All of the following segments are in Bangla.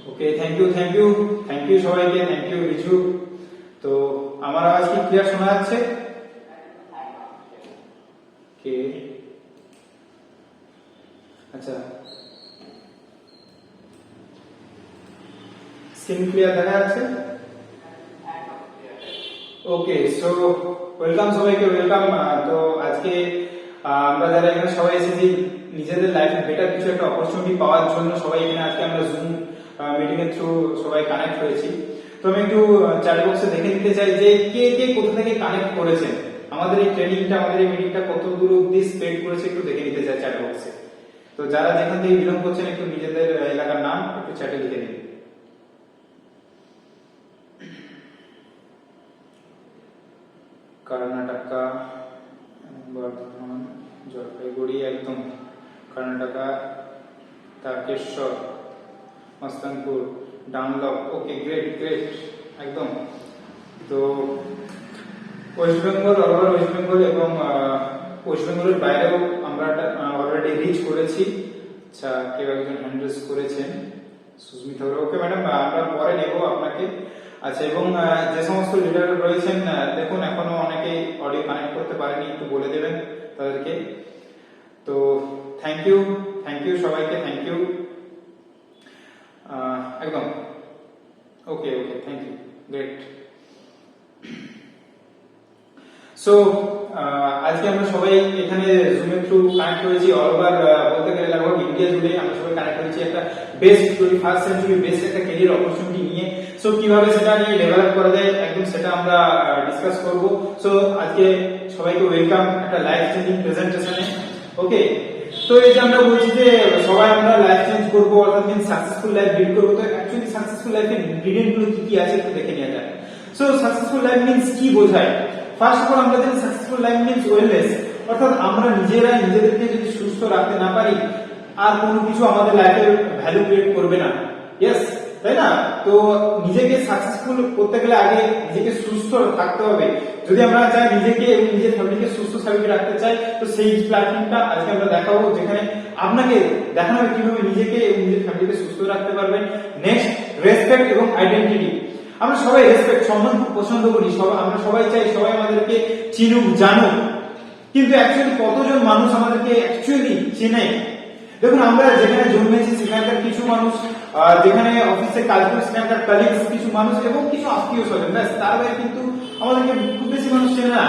ওকে, থ্যাংক ইউ সবাইকে, থ্যাংক ইউ রিজু। তো আমার আওয়াজ কি ক্লিয়ার শোনা যাচ্ছে? কে আচ্ছা, স্ক্রিন ক্লিয়ার দেখা যাচ্ছে? ওকে, সো ওয়েলকাম সবাইকে, ওয়েলকাম। তো আজকে আমরা যারা এখানে সবাই এসেছি নিজেদের লাইফে বেটার কিছু একটা অপরচুনিটি পাওয়ার জন্য সবাই এখানে আজকে আমরা জুম মিটিং এর থ্রু সবাই কানেক্ট হয়েছি। তো আমি একটু চ্যাট বক্সে দেখে নিতে চাই যে কে কে কোথা থেকে কানেক্ট করেছেন, আমাদের এই ট্রেনিংটা, আমাদের এই মিটিংটা কত দূর অব্দি স্প্রেড করেছে একটু দেখে নিতে চাই চ্যাট বক্সে। তো যারা যেখান থেকে বিলং করছেন একটু নিজেদের এলাকার নাম একটু চ্যাটে লিখে দিন। কর্ণাটকা, বর্ধমান, জলপাইগুড়ি, একদম কর্ণাটকা, তারকেশ্বর, মস্তানপুর, ডানলপ। ওকে, গ্রেট গ্রেট, একদম। তো West Bengal, all West Bengal এবং ওয়েস্ট বেঙ্গলের বাইরেও আমরা অলরেডি রিচ করেছি। আচ্ছা, কেউ একজন হ্যান্ড রেজ করেছেন, সুস্মিতা। ওকে ম্যাডাম, আমরা পরে নেব আপনাকে। আচ্ছা, এবং যে সমস্ত লিডার রয়েছেন দেখুন এখনো অনেকে অডিও কানেক্ট করতে পারেনি, একটু বলে দেবেন তাদেরকে। তো থ্যাংক ইউ সবাইকে, থ্যাংক ইউ একদম। ওকে, থ্যাংক ইউ, গ্রেট। সো আজকে আমরা সবাই এখানে জুমের থ্রু কানেক্ট হয়েছি, অল ওভার বলতে গেলে লাগভগ ইন্ডিয়া জুড়ে আমরা সবাই কানেক্ট হয়েছি একটা বেস্ট 21st সেঞ্চুরি বেস্ট একটা ক্যারিয়ার অপরচুনিটি নিয়ে। সো কিভাবে সেটা নিয়ে ডেভেলপ করা যায় একদম সেটা আমরা ডিসকাস করব। সো আজকে সবাইকে ওয়েলকাম একটা লাইফ চেঞ্জিং প্রেজেন্টেশনে। ওকে, তো এই যে আমরা বলছি যে সবাই আমরা লাইফ চেঞ্জ করবো, অর্থাৎ সাকসেসফুল লাইফ বিল্ড করবো। তো অ্যাকচুয়ালি সাকসেসফুল লাইফের ইনগ্রেডিয়েন্ট গুলো কি কি আছে একটু দেখে নেওয়া যায়। সো সাকসেসফুল লাইফ মিন্স কি বোঝায়? ফার্স্ট অফ অল আমরা জানি সাকসেসফুল লাইফ মিন্স ওয়েলনেস, অর্থাৎ আমরা নিজেরাই নিজেদেরকে যদি সুস্থ রাখতে না পারি আর কোনো কিছু আমাদের লাইফে ভ্যালু ক্রিয়েট করবে না। ইয়েস, তাই না? তো নিজেকে সাকসেসফুল করতে গেলে আগে নিজেকে সুস্থ থাকতে হবে। যদি আমরা চাই নিজেকে এবং নিজের ফ্যামিলিকে সুস্থ স্বাভাবিক রাখতে চাই, তো সেই প্ল্যাটফর্মটা আজকে আমরা দেখাবো, যেখানে আপনাকে দেখানো হবে কিভাবে নিজেকে এবং নিজের ফ্যামিলিকে সুস্থ রাখতে পারবেন। নেক্সট, রেসপেক্ট এবং আইডেন্টিটি। আমরা সবাই রেসপেক্ট, সম্মান খুব পছন্দ করি, আমরা সবাই চাই সবাই আমাদেরকে চিনুক, জানুক, কিন্তু অ্যাকচুয়ালি কতজন মানুষ আমাদেরকে অ্যাকচুয়ালি চেনে? দেখুন, আমরা যেখানে জন্মেছি সেখানকার কিছু মানুষ, যেখানে অফিসে কাজ করি সেখানকার কলিগস কিছু মানুষ এবং কিছু আত্মীয় স্বজন, ব্যাস, তার বাইরে কিন্তু আমাদেরকে খুব বেশি মানুষ চেনে না।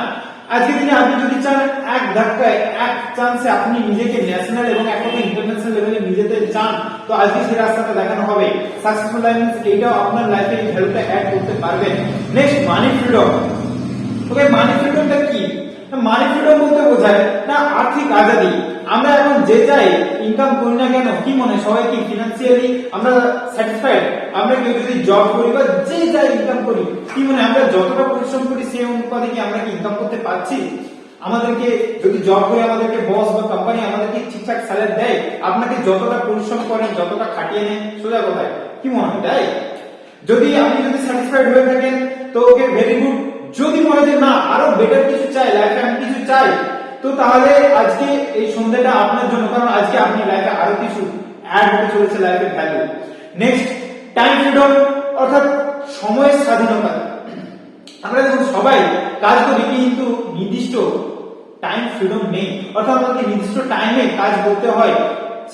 আজকের দিনে আপনি যদি চান এক ধাক্কায়, এক চান্সে আপনি নিজেকে ন্যাশনাল এবং এক কথা ইন্টারন্যাশনাল লেভেলে নিজেতে চান, তো আজকে সেই রাস্তাটা দেখানো হবে। সাকসেসফুল লাইফ এইটাও আপনার লাইফে এই ভ্যালুটা অ্যাড করতে পারবেন। নেক্সট, মানি ফ্রিডম। ওকে, মানি ফ্রিডমটা কি? মানি ফ্রিডম বলতে বোঝায় না আর্থিক আজাদি। আমরা এখন যে যাই ইনকাম করি না কেন, কি মনে হয় সবাই কি ফিনান্সিয়ালি আমরা স্যাটিসফাইড? আমরা কেউ যদি জব করি বা যে যাই ইনকাম করি, কি মনে হয় আমরা যতটা পরিশ্রম করি সেই অনুপাতে কি আমরা কি ইনকাম করতে পারছি? আমাদেরকে যদি জব করি আমাদেরকে বস বা কোম্পানি আমাদেরকে ঠিকঠাক স্যালারি দেয়? আপনাকে যতটা পরিশ্রম করেন, যতটা খাটিয়ে নেন, সোজা কথায় কি মনে হয় দেয়? যদি আপনি যদি স্যাটিসফাইড হয়ে থাকেন তো ওকে, ভেরি গুড। যদি মনে হয় না আরো বেটার কিছু চাই, লাইফে আমি কিছু চাই, তো তাহলে আজকে এই সন্ধ্যাটা আপনার জন্য, কারণ আজকে আপনি লাইফে আরো কিছু অ্যাড হতে চলেছে, লাইফে ভ্যালু। নেক্সট, টাইম ফ্রিডম, অর্থাৎ সময়ের স্বাধীনতা। আমরা দেখুন সবাই কাজ করি কিন্তু নির্দিষ্ট টাইম ফ্রিডম নেই, অর্থাৎ আমাদের নির্দিষ্ট টাইমে কাজ করতে হয়।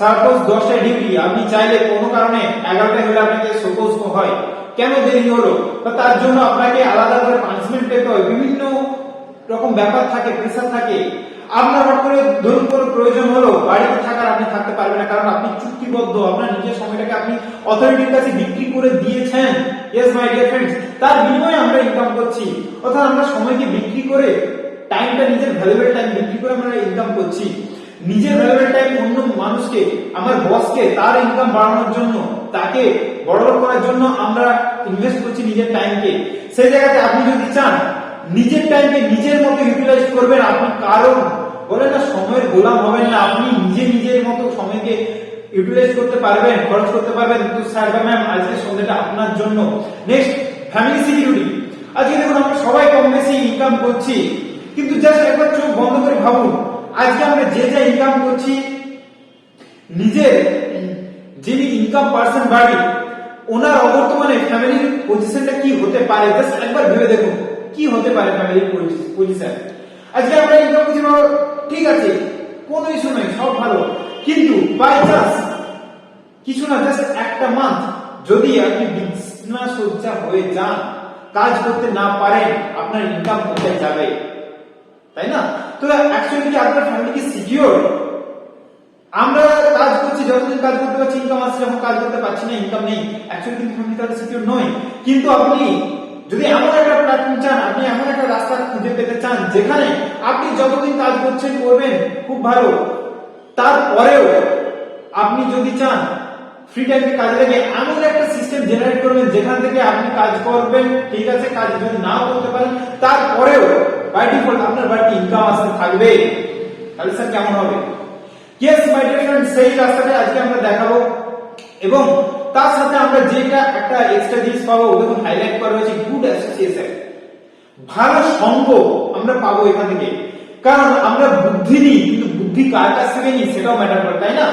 সাপোজ 10টায় ডিউটি, আপনি চাইলে কোনো কারণে 11টায় হলে আপনাকে শোকজ হয়, কেন দেরি হলো, বা তার জন্য আপনাকে আলাদা করে পানিশমেন্ট পেতে হয়, বিভিন্ন রকম ব্যাপার থাকে, প্রেসার থাকে। আপনার হঠাৎ করে ধরুন কোনো প্রয়োজন হলো বাড়িতে থাকার, আপনি থাকতে পারবেন না, কারণ আপনি চুক্তিবদ্ধ, আপনার নিজের সময়টাকে আপনি অথরিটির কাছে বিক্রি করে দিয়েছেন। ইয়েস মাই ডিয়ার ফ্রেন্ডস, তার বিনিময়ে আমরা ইনকাম করছি, অর্থাৎ আমরা সময়কে বিক্রি করে, টাইমটা, নিজের ভ্যালুয়েবল টাইম বিক্রি করে আমরা ইনকাম করছি। নিজের ভ্যালুয়েবল টাইম অন্য মানুষকে, আমার বসকে তার ইনকাম বাড়ানোর জন্য, তাকে বড়লোক করার জন্য আমরা ইনভেস্ট করছি নিজের টাইমকে। সেই জায়গাতে আপনি যদি চান নিজের টাইমকে নিজের মতো ইউটিলাইজ করবেন, আপনি কারণ বলে না সময়ের গোলাম হবেন না, আপনি নিজের মতো সময়কে ইউটিলাইজ করতে পারবেন, খরচ করতে পারবেন। তো স্যার বা ম্যাম, আজকে সন্ধ্যাটা আপনার জন্য। Next, family security. আজকে দেখুন আমরা সবাই কম বেশি ইনকাম করছি, কিন্তু জাস্ট একবার চোখ বন্ধ করে ভাবুন, আজকে আমরা যে যা ইনকাম করছি, নিজের যিনি ইনকাম পার্সন বাড়ি, ওনার অবর্তমানে ফ্যামিলির পজিশনটা কি হতে পারে, জাস্ট একবার ভেবে দেখুন কি হতে পারে ফ্যামিলির পজিশন। আজকে আমরা ইনকাম করছি, ঠিক আছে, কোনো ইস্যু নাই, সব ভালো, কিন্তু বাই চান্স কিছু না, জাস্ট একটা মান্থ যদি আপনি বিছনা সজ্জা হয়ে যান, কাজ করতে না পারেন, আপনার ইনকাম কোথায় যাবে, তাই না? তো অ্যাকচুয়ালি কি আপনার ফ্যামিলি কি সিকিউর? আমরা কাজ করছি, যতদিন কাজ করতে পারছি ইনকাম আসছে, যখন কাজ করতে পারছি না ইনকাম নেই, অ্যাকচুয়ালি কিন্তু ফ্যামিলি তাহলে সিকিউর নয়। কিন্তু আপনি যদি এমন একটা প্ল্যাটফর্ম চান, আপনি এমন একটা রাস্তা খুঁজে পেতে চান যেখানে আপনি যতদিন কাজ করছেন করবেন, খুব ভালো, তারপরেও আপনি যদি চান ফ্রি টাইমে কাজে লাগে এমন একটা সিস্টেম জেনারেট করবেন যেখান থেকে আপনি কাজ করবেন, ঠিক আছে, কাজ যদি নাও করতে পারেন তারপরেও বাই ডিফল্ট আপনার বাড়িতে ইনকাম আসতে থাকবে, তাহলে স্যার কেমন হবে? ইয়েস মাই ডিয়ার ফ্রেন্ড, সেই রাস্তাটা আজকে আমরা দেখাবো, এবং তার সাথে আমরা যেটা একটা এক্সট্রা জিনিস পাবো, দেখুন হাইলাইট করা হয়েছে গুড অ্যাসোসিয়েশন, ভালো সঙ্গ আমরা পাবো এখান থেকে। কারণ আমরা বুদ্ধি নিই, কিন্তু বুদ্ধি কার কাছ থেকে নিই সেটাও ম্যাটার করে, তাই না?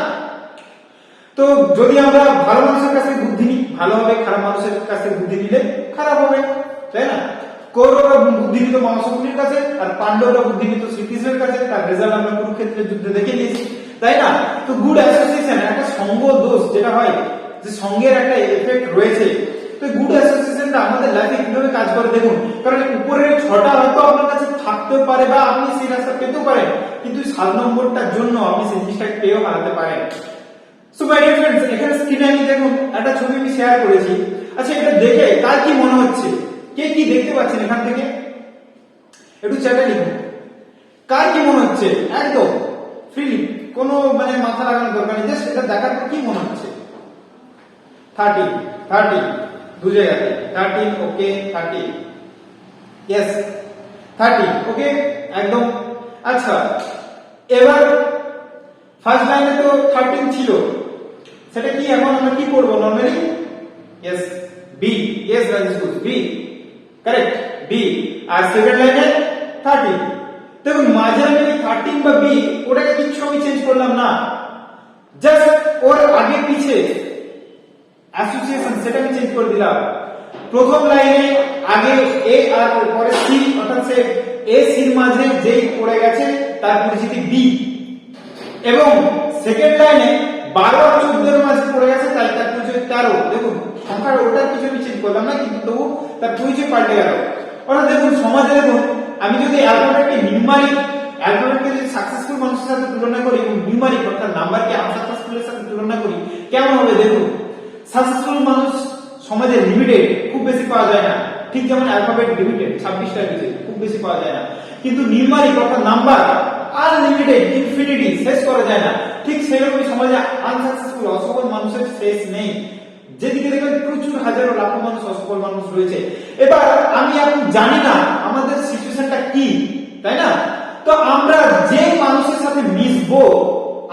তো যদি আমরা ভালো মানুষের কাছ থেকে বুদ্ধি নিই ভালো হবে, খারাপ মানুষের কাছ থেকে বুদ্ধি নিলে খারাপ হবে, তাই না? কৌরবরা বুদ্ধি নিত মহাশক্তির কাছে, আর পাণ্ডবরা বুদ্ধি নিত শ্রীকৃষ্ণের কাছে, তার রেজাল্ট আমরা কুরুক্ষেত্রের যুদ্ধে দেখে নিয়েছি, তাই না? তো গুড অ্যাসোসিয়েশন, একটা সঙ্গ দোষ যেটা হয়, যে সঙ্গের একটা এফেক্ট রয়েছে, তো গুড অ্যাসোসিয়েশনটা আমাদের লাইফে কিভাবে কাজ করে দেখুন। কারণ উপরের 6টা হয়তো আপনার কাছে থাকতেও পারে বা আপনি সেই রাস্তা পেতেও পারেন, কিন্তু 7 নম্বরটার জন্য আপনি সেই জিনিসটাকে পেয়েও হারাতে পারেন। সো মাই ডিয়ার ফ্রেন্ডস, এখানে স্ক্রিনে আমি দেখুন একটা ছবি আমি শেয়ার করেছি। আচ্ছা, এটা দেখে কার কি মনে হচ্ছে, কে কি দেখতে পাচ্ছেন এখান থেকে একটু চ্যাটে লিখুন, কার কি মনে হচ্ছে, একদম ফ্রিলি, কোনো মানে মাথা লাগানোর দরকার নেই, জাস্ট এটা দেখার পর কি মনে হচ্ছে। 30 দু জায়গাতে 30, ওকে 30, ইয়েস 30, ওকে একদম। আচ্ছা, এবার ফার্স্ট লাইনে তো 13 ছিল, সেটা কি এখন আমরা কি করব normally? Yes B, yes Rajesh Ghosh, B correct, B. আর সেকেন্ড লাইনে 30, দেখুন মাঝে আমি 13 বা বি ওটাকে কিছু আমি চেঞ্জ করলাম না, জাস্ট ওর আগে পিছে অ্যাসোসিয়েশন সেটা আমি চেঞ্জ করে দিলাম। প্রথম লাইনে আগে এ আর পরে সি, অর্থাৎ সে এ সির মাঝে যেই পড়ে গেছে তার পরিচিতি বি, এবং সেকেন্ড লাইনে 12 আর 14 এর মাঝে পড়ে গেছে তাই তার পরিচয় 13। দেখুন সংখ্যার ওটার কিছু আমি চেঞ্জ করলাম না, কিন্তু তবু তার পরিচয় পাল্টে গেল। অর্থাৎ দেখুন সমাজে দেখুন আমি যদি অ্যালফাবেটকে নিউমারিক, অ্যালফাবেটকে যদি সাকসেসফুল মানুষের সাথে তুলনা করি এবং নিউমারিক অর্থাৎ নাম্বারকে আনসাকসেসফুলের সাথে তুলনা করি, কেমন হবে দেখুন। সাকসেসফুল মানুষ সমাজে লিমিটেড, খুব বেশি পাওয়া যায় না, ঠিক যেমন অ্যালফাবেট লিমিটেড 26টা নিচে খুব বেশি পাওয়া যায় না, কিন্তু নিউমারিক অর্থাৎ নাম্বার আনলিমিটেড, ইনফিনিটি, শেষ করা যায় না। ঠিক সেরকমই সমাজে আনসাকসেসফুল অসফল মানুষের শেষ নেই, যেদিকে দেখবেন প্রচুর হাজারো লাখো মানুষ অসফল মানুষ রয়েছে। এবার আমি এখন জানি না আমাদের সিচুয়েশনটা কি, তাই না? তো আমরা যে মানুষের সাথে মিশবো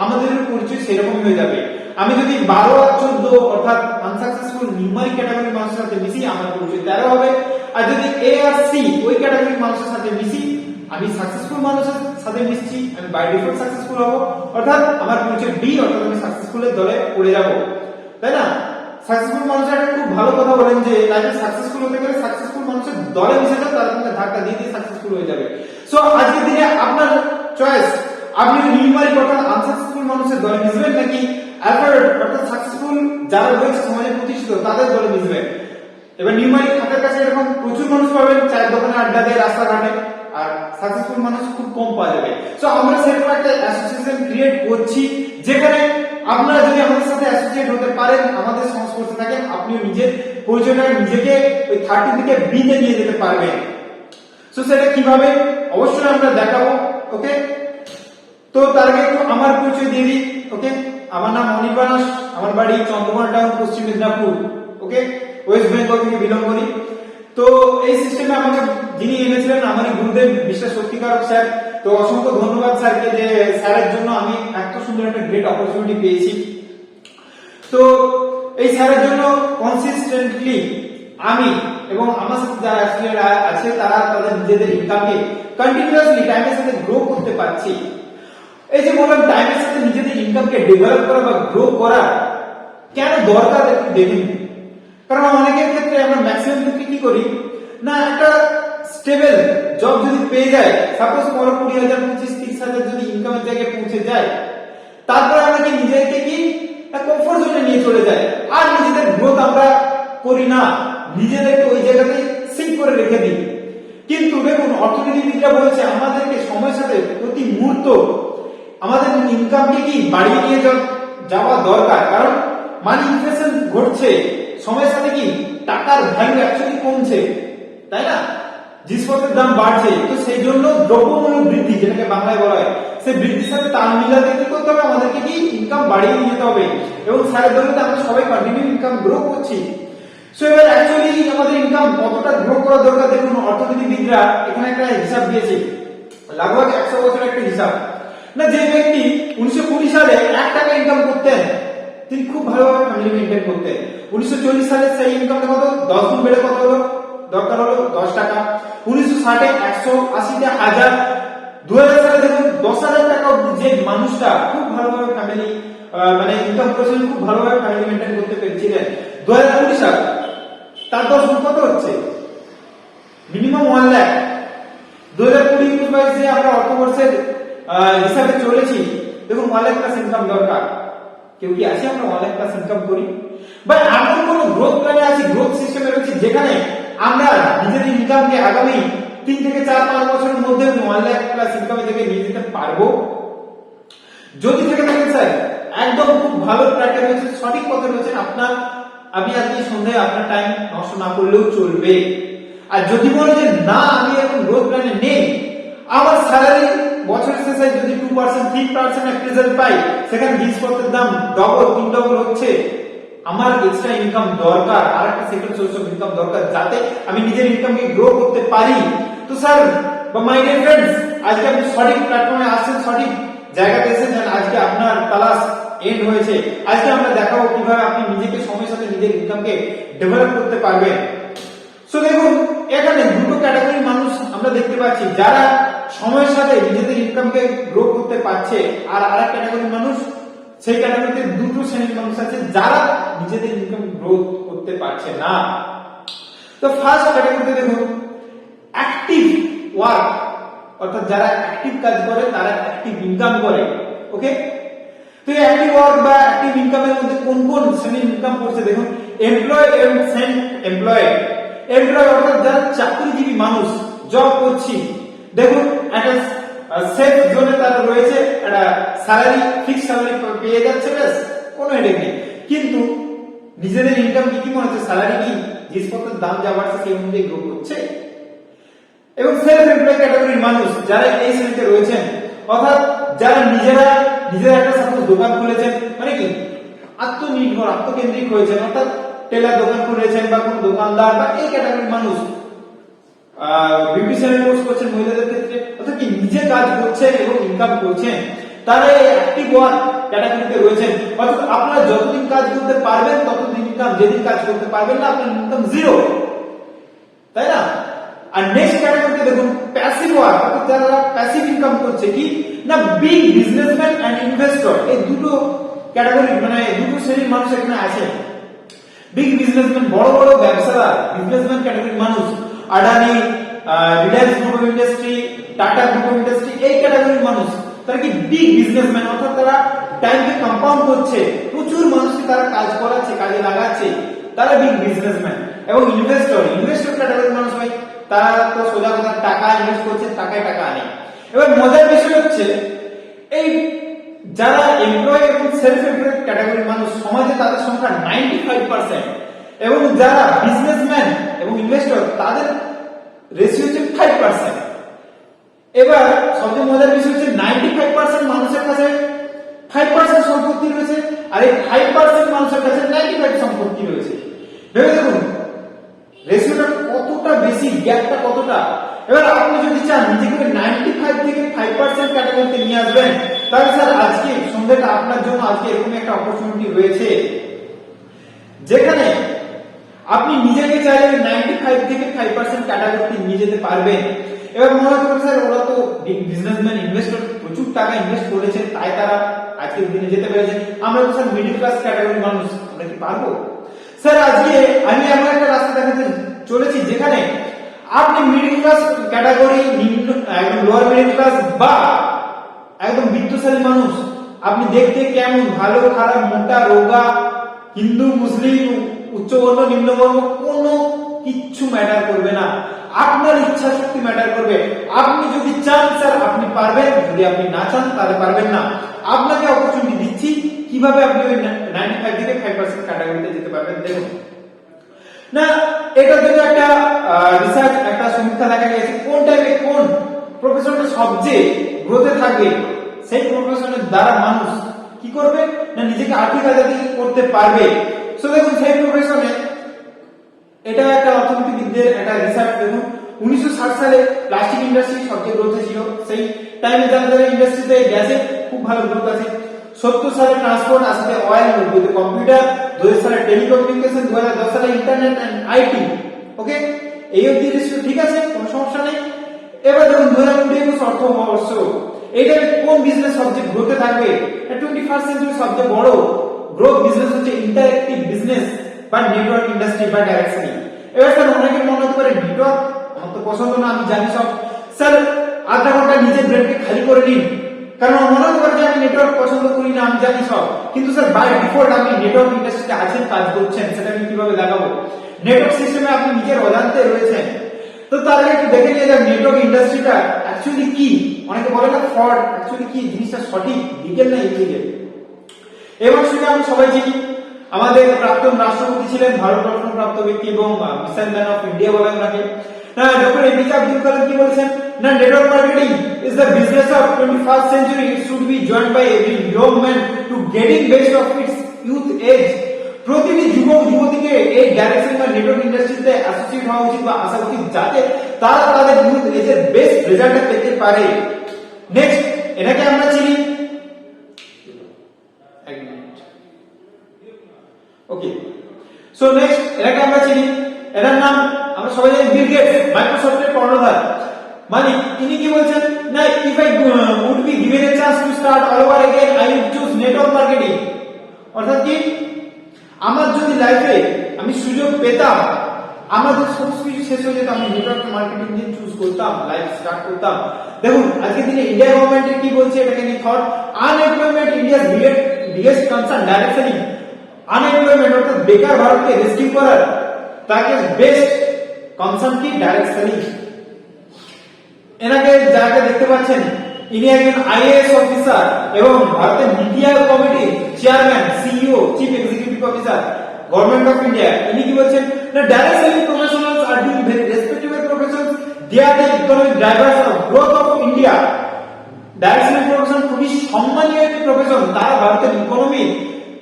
আমাদের পরিচয় সেরকমই হয়ে যাবে। আমি যদি 12 আর 14 অর্থাৎ আনসাকসেসফুল নিউমারিক ক্যাটাগরির মানুষের সাথে মিশি আমার পরিচয় 13 হবে, আর যদি এ আর সি ওই ক্যাটাগরির মানুষের সাথে মিশি, আমি সাকসেসফুল মানুষের সাথে মিশছি, আমি বাই ডিফল্ট সাকসেসফুল হব, অর্থাৎ আমার পরিচয় বি, অর্থাৎ আমি সাকসেসফুলের দলে পড়ে যাব, তাই না? সাকসেসফুল মানুষের একটা খুব ভালো কথা বলেন যে লাইফে সাকসেসফুল হতে গেলে সাকসেসফুল মানুষের দলে মিশে যাও, তার সঙ্গে ধাক্কা দিয়ে দিয়ে সাকসেসফুল হয়ে যাবে। সো আজকের দিনে আপনার চয়েস, আপনি নিউমারিক অর্থাৎ আনসাকসেসফুল মানুষের দলে মিশবেন নাকি অ্যালফাবেট অর্থাৎ সাকসেসফুল যারা রয়েছে সমাজে প্রতিষ্ঠিত তাদের দলে মিশবেন। এবার নিউমারিক হাতের কাছে এরকম প্রচুর মানুষ পাবেন, চায়ের দোকানে, আড্ডা দেয়, রাস্তাঘাটে, আর সাকসেসফুল মানুষ খুব কম পাওয়া যাবে। সো আমরা সেরকম একটা অ্যাসোসিয়েশন ক্রিয়েট করছি যেখানে আপনারা যদি আমাদের সাথে অ্যাসোসিয়েট হতে পারেন, আমাদের সংস্পর্শে থাকেন, আপনিও নিজের পরিচয়টা নিজেকে ওই 30 থেকে বি তে নিয়ে যেতে পারবেন। সো সেটা কিভাবে অবশ্যই আমরা দেখাবো, ওকে? তো তার আগে একটু আমার পরিচয় দিয়ে দিই, ওকে? আমার নাম অনির্বাণ, আমার বাড়ি চন্দ্রকোনা টাউন, পশ্চিম মেদিনীপুর, ওকে? ওয়েস্ট বেঙ্গল থেকে বিলং করি। তো এই সিস্টেমে আমাকে যিনি এনেছিলেন আমারই গুরুদেব বিশ্বাস সত্যিকার স্যার। তো অসংখ্য ধন্যবাদ স্যারকে, যে স্যারের জন্য আমি এত সুন্দর একটা গ্রেট অপরচুনিটি পেয়েছি। তো এই স্যারের জন্য কনসিস্টেন্টলি আমি এবং আমার সাথে যারা অ্যাসোসিয়েট আছে তারা তাদের নিজেদের ইনকামকে কন্টিনিউয়াসলি টাইমের সাথে গ্রো করতে পারছি। এই যে বললাম টাইমের সাথে নিজেদের ইনকামকে ডেভেলপ করা বা গ্রো করা কেন দরকার একটু দেখে নিন। কারণ অনেকের ক্ষেত্রে আমরা ম্যাক্সিমাম ক্ষেত্রে কি করি না, একটা স্টেবল জব যদি পেয়ে যায়, সাপোজ 20,000 25-30,000 যদি ইনকামের জায়গায় পৌঁছে যায়, তারপরে আমরা কি নিজেকে কি কমফোর্ট জোনে নিয়ে চলে যাই, আর নিজেদের গ্রোথ আমরা করি না, নিজেদেরকে ওই জায়গাতে সিঙ্ক করে রেখে দিই। কিন্তু দেখুন অর্থনীতিবিদরা বলেছে আমাদেরকে সময়ের সাথে প্রতি মুহূর্ত আমাদের ইনকামকে কি বাড়িয়ে নিয়ে যাওয়া দরকার, কারণ মানি ইনফ্লেশন ঘটছে, সময়ের সাথে কি টাকার ভ্যালু অ্যাকচুয়ালি কমছে, তাই না? জিনিসপত্রের দাম বাড়ছে, তো সেই জন্য দ্রব্যমূল্য বৃদ্ধি, যেটাকে বাংলায় বলা হয়, সেই বৃদ্ধির সাথে তাল মিলাতে কি করতে হবে, আমাদেরকে কি ইনকাম বাড়িয়ে নিয়ে যেতে হবে। এবং স্যারের দৌলতে আমরা সবাই কন্টিনিউ ইনকাম গ্রো করছি। সো এবার অ্যাকচুয়ালি আমাদের ইনকাম কতটা গ্রো করা দরকার, দেখুন অর্থনীতিবিদরা এখানে একটা হিসাব দিয়েছে, লাগভগ 100 বছরের একটা হিসাব না। যে ব্যক্তি 1920 সালে 1 টাকা ইনকাম করতেন, তিনি খুব ভালোভাবে ফ্যামিলি মেইনটেইন করতেন। 1940 সালে সেই ইনকামটা কত 10 গুণ বেড়ে কত হলো, দরকার হলো 10 টাকা। 1960 180 1000, 2000 সালে দেখুন 10,000 টাকা অবধি যে মানুষটা খুব ভালোভাবে ফ্যামিলি মানে ইনকাম করেছিলেন, খুব ভালোভাবে ফ্যামিলি মেইনটেইন করতে পেরেছিলেন। 2020 সাল তার 10 গুণ কত হচ্ছে, মিনিমাম 1 লাখ। 2020-22 যে আমরা অর্থবর্ষের হিসাবে চলেছি, দেখুন 1 লাখ প্লাস ইনকাম দরকার। কেউ কি আছে আমরা 1 লাখ প্লাস ইনকাম করি, বা এমন কোন গ্রোথ প্ল্যানে আছি, গ্রোথ সিস্টেমে রয়েছে যেখানে আমরা নিজেদের ইনকামকে আগামী 3 থেকে 4-5 বছরের মধ্যে 1 লাখ প্লাস ইনকামের দিকে নিয়ে যেতে পারবো? যদি থেকে থাকেন স্যার, একদম খুব ভালো ট্র্যাকে রয়েছে, সঠিক পথে রয়েছে, আমি আজকে সন্ধ্যায় আপনার টাইম নষ্ট না করলেও চলবে। আর যদি বলে যে না আমি এখন গ্রোথ প্ল্যানে নেই, আমার স্যালারি বছরের শেষে যদি 2% 3% অ্যাপ্রেজাল পাই, সেখানে জিনিসপত্রের দাম ডবল 3 ডবল হচ্ছে, আমার এক্সট্রা ইনকাম দরকার, আর একটা সেকেন্ড সোর্স অফ ইনকাম দরকার, যাতে আমি নিজের ইনকামকে গ্রো করতে পারি। তো স্যার বা মাই ডিয়ার ফ্রেন্ডস, আজকে আপনি সঠিক প্ল্যাটফর্মে আসছেন, সঠিক জায়গাতে এসেছেন, আজকে আপনার তালাশ এন্ড হয়েছে। আজকে আমরা দেখাবো কিভাবে আপনি নিজেকে সময়ের সাথে নিজের ইনকামকে ডেভেলপ করতে পারবেন। সো দেখুন এখানে দুটো ক্যাটাগরির মানুষ আমরা দেখতে পাচ্ছি, যারা সময়ের সাথে নিজেদের ইনকামকে গ্রো করতে পারছে, আর আরেক ক্যাটাগরির মানুষ, সেই ক্যাটাগরিতে দুটো শ্রেণীর মানুষ আছে যারা নিজেদের ইনকাম গ্রোথ করতে পারছে না। তো ফার্স্ট ক্যাটাগরিতে দেখুন অ্যাক্টিভ ওয়ার্ক, অর্থাৎ যারা অ্যাক্টিভ কাজ করে, তারা অ্যাক্টিভ ইনকাম করে। ওকে, তো এই অ্যাক্টিভ ওয়ার্ক বা অ্যাক্টিভ ইনকামের মধ্যে কোন কোন শ্রেণীর ইনকাম করছে দেখুন, এমপ্লয় এবং সেলফ এমপ্লয়েড। এমপ্লয় অর্থাৎ যারা চাকরিজীবী মানুষ, জব করছি, দেখুন একটা সেফ জোনে তারা রয়েছে, একটা স্যালারি ফিক্স স্যালারি পেয়ে যাচ্ছে, ব্যাস কোনো হেডেক নেই, কিন্তু নিজেদের ইনকাম কি মনে হচ্ছে, স্যালারি কি জিনিসপত্রের দাম যা বাড়ছে সেই অনুযায়ী গ্রো করছে। এবং সেলফ এমপ্লয় ক্যাটাগরির মানুষ যারা এই শ্রেণীতে রয়েছেন, অর্থাৎ যারা নিজেরা একটা সাপোজ দোকান খুলেছেন, মানে কি আত্মনির্ভর আত্মকেন্দ্রিক হয়েছেন, অর্থাৎ টেলার দোকান খুলেছেন বা কোন দোকানদার, বা এই ক্যাটাগরির মানুষ বিউটিশিয়ানের কোর্স করছেন মহিলাদের ক্ষেত্রে, অর্থাৎ কি নিজে কাজ করছেন এবং ইনকাম করছেন, তারা এই অ্যাক্টিভ ওয়ার্ক ক্যাটাগরিতে রয়েছেন। অর্থাৎ আপনারা যতদিন কাজ করতে পারবেন ততদিন ইনকাম, যেদিন কাজ করতে পারবেন না আপনার ইনকাম জিরো, তাই না? আর নেক্সট ক্যাটাগরিতে দেখুন প্যাসিভ ওয়ার্ক, অর্থাৎ যারা প্যাসিভ ইনকাম করছে, কি না বিগ বিজনেসম্যান এন্ড ইনভেস্টর। এই দুটো ক্যাটাগরি মানে দুটো শ্রেণীর মানুষ এখানে আছে। বিগ বিজনেসম্যান, বড় বড় ব্যবসাদার, বিজনেসম্যান ক্যাটাগরির মানুষ, Adani, Reliance group of industry, tata group of industry, এই ক্যাটাগরির মানুষ, তারা কি বিগ বিজনেসম্যান, অর্থাৎ তারা টাইমকে কম্পাউন্ড করছে, প্রচুর মানুষকে তারা কাজ করাচ্ছে, কাজে লাগাচ্ছে, তারা বিগ বিজনেসম্যান। এবং ইনভেস্টর ক্যাটাগরির মানুষ ভাই, তারা তো সোজা কথা টাকা ইনভেস্ট করছে, টাকায় টাকা আনে। এবার মজার বিষয় হচ্ছে এই যারা এমপ্লয় এবং সেলফ এমপ্লয়েড ক্যাটাগরির মানুষ সমাজে তাদের সংখ্যা 95%, এবং যারা বিজনেসম্যান এবং ইনভেস্টর তাদের রেশিও হচ্ছে 5%। এবার সবচেয়ে মজার বিষয় হচ্ছে 95% মানুষের কাছে 5% সম্পত্তি রয়েছে, আর এই 5% মানুষের কাছে 95 সম্পত্তি রয়েছে। ভেবে দেখুন রেশিওটা কতটা বেশি, গ্যাপটা কতটা। এবার আপনি যদি চান নিজেকে 95 থেকে 5% ক্যাটাগরিতে নিয়ে আসবেন, তাহলে স্যার আজকে সন্ধ্যাটা আপনার জন্য আজকে এরকম একটা অপরচুনিটি রয়েছে, যেখানে আপনি নিজেকে চাইলে 95 থেকে 5% ক্যাটাগরিতে নিয়ে যেতে পারবেন। এবার মনে করুন স্যার ওরা তো বিজনেসম্যান, ইনভেস্টর, প্রচুর টাকা ইনভেস্ট করেছে, তাই তারা আজকের দিনে যেতে পেরেছে। আমরা তো স্যার মিডল ক্লাস ক্যাটাগরির মানুষ, আমরা কি পারবো? স্যার আজকে আমি এমন একটা রাস্তা দেখাতে চলেছি যেখানে আপনি মিডল ক্লাস ক্যাটাগরি, নিম্ন একদম লোয়ার মিডল ক্লাস বা একদম বিত্তশালী মানুষ, আপনি দেখতে কেমন, ভালো খারাপ, মোটা রোগা, হিন্দু মুসলিম, উচ্চবর্ণ নিম্নবর্ণ, কোনো কিচ্ছু ম্যাটার করবে না। আপনার ইচ্ছা শক্তি ম্যাটার করবে। আপনি যদি চান স্যার আপনি পারবেন, যদি আপনি না চান তাহলে পারবেন না। আপনাকে অপরচুনিটি দিচ্ছি কিভাবে আপনি ওই 95 থেকে 5% ক্যাটাগরিতে যেতে পারবেন। দেখুন না, এটার জন্য একটা রিসার্চ, একটা সমীক্ষা দেখা গেছে কোন টাইপে কোন প্রফেশনটা সবচেয়ে গ্রোথে থাকবে, সেই প্রফেশনের দ্বারা মানুষ কি করবে না নিজেকে আর্থিক আজাদি করতে পারবে। সো দেখুন সেই প্রফেশনে, এটা একটা অর্থনীতিবিদদের একটা রিসার্চ। দেখুন 1960 সালে প্লাস্টিক ইন্ডাস্ট্রি সবচেয়ে গ্রোথে ছিল, সেই টাইমে যারা ইন্ডাস্ট্রিতে গ্যাসের খুব ভালো গ্রোথ আছে। 70 সালে ট্রান্সপোর্ট, 80 অয়েল, 90 কম্পিউটার, 2000 সালে টেলিকমিউনিকেশন, 2010 সালে ইন্টারনেট এন্ড আইটি। ওকে, এই অবধি ঠিক আছে, কোনো সমস্যা নেই। এবার দেখুন 2020 অর্থবর্ষ, এইটা কোন বিজনেস সবচেয়ে গ্রোথে থাকবে? 21st সেঞ্চুরি সবচেয়ে বড় গ্রোথ বিজনেস হচ্ছে ইন্টারঅ্যাক্টিভ বিজনেস বা নেটওয়ার্ক ইন্ডাস্ট্রি বা ডাইরেক্টলি। এবার স্যার অনেকের মনে হতে পারে নেটওয়ার্ক আমার তো পছন্দ না, আমি জানি সব। স্যার আধা ঘন্টা নিজের ব্রেনকে খালি করে নিন, কারণ মনে হতে পারে যে আমি নেটওয়ার্ক পছন্দ করি না, আমি জানি সব। কিন্তু স্যার বাই ডিফল্ট আপনি নেটওয়ার্ক ইন্ডাস্ট্রিতে আছেন, কাজ করছেন, সেটা আমি কিভাবে দেখাবো? নেটওয়ার্ক সিস্টেমে আপনি নিজের অজান্তে রয়েছেন। তো তার আগে একটু দেখে নিয়ে যান নেটওয়ার্ক ইন্ডাস্ট্রিটা অ্যাকচুয়ালি কি। অনেকে বলে না ফ্রড, অ্যাকচুয়ালি কি জিনিসটা সঠিক, লিগেল না ইলিগেল। এবং সেটা আমি সবাই চিনি, আমাদের প্রাক্তন রাষ্ট্রপতি ছিলেন, ভারতরত্ন প্রাপ্ত ব্যক্তি এবং মিসাইল ম্যান অফ ইন্ডিয়া বলে ওনাকে। ডক্টর এপিজে আব্দুল কালাম কি বলেছেন না, network marketing is the business of 21st century. It should be joined by every young man to getting best of its youth age. প্রতিটি যুবক যুবতীকে এই ডাইরেকশন বা নেটওয়ার্ক ইন্ডাস্ট্রিতে অ্যাসোসিয়েট হওয়া উচিত বা আসা উচিত, যাতে তারা তাদের ইউথ এজের বেস্ট রেজাল্ট পেতে পারে। নেক্সট, এটাকে আমরা চিনি, এক মিনিট, ওকে। সো নেক্সট, এটাকে আমরা চিনি, এটার নাম আমরা সবাই জানি বিল গেটস, মাইক্রোসফটের কর্ণধার মালিক। তিনি কি বলছেন না, if I would be given a chance to start all over again I would choose network marketing. অর্থাৎ কি, আমার যদি লাইফে আমি সুযোগ পেতাম, আমাদের সমস্ত কিছু শেষ হয়ে যেত, আমি নেটওয়ার্ক মার্কেটিং নিয়ে চুজ করতাম, লাইফ স্টার্ট করতাম। দেখুন আজকে দিনে ইন্ডিয়া গভর্নমেন্ট কি বলছে, এটাকে নিয়ে thought, unemployment India's biggest concern, directly unemployment অর্থাৎ বেকার ভারতকে রেস্কিউ করার তাকে বেস্ট কনসার্ন কি, ডাইরেক্টলি। এনাকে যাকে দেখতে পাচ্ছেন, ইনি একজন আইএএস অফিসার এবং ভারতের নীতি আয়োগ কমিটির chairman, CEO, chief executive officer, government of India. ইনি কি বলছেন না, direct selling professionals are doing very respectable professions, they are the economic drivers of growth of India. Direct selling profession খুবই সম্মানীয় একটি প্রফেশন, তারা ভারতের ইকোনমি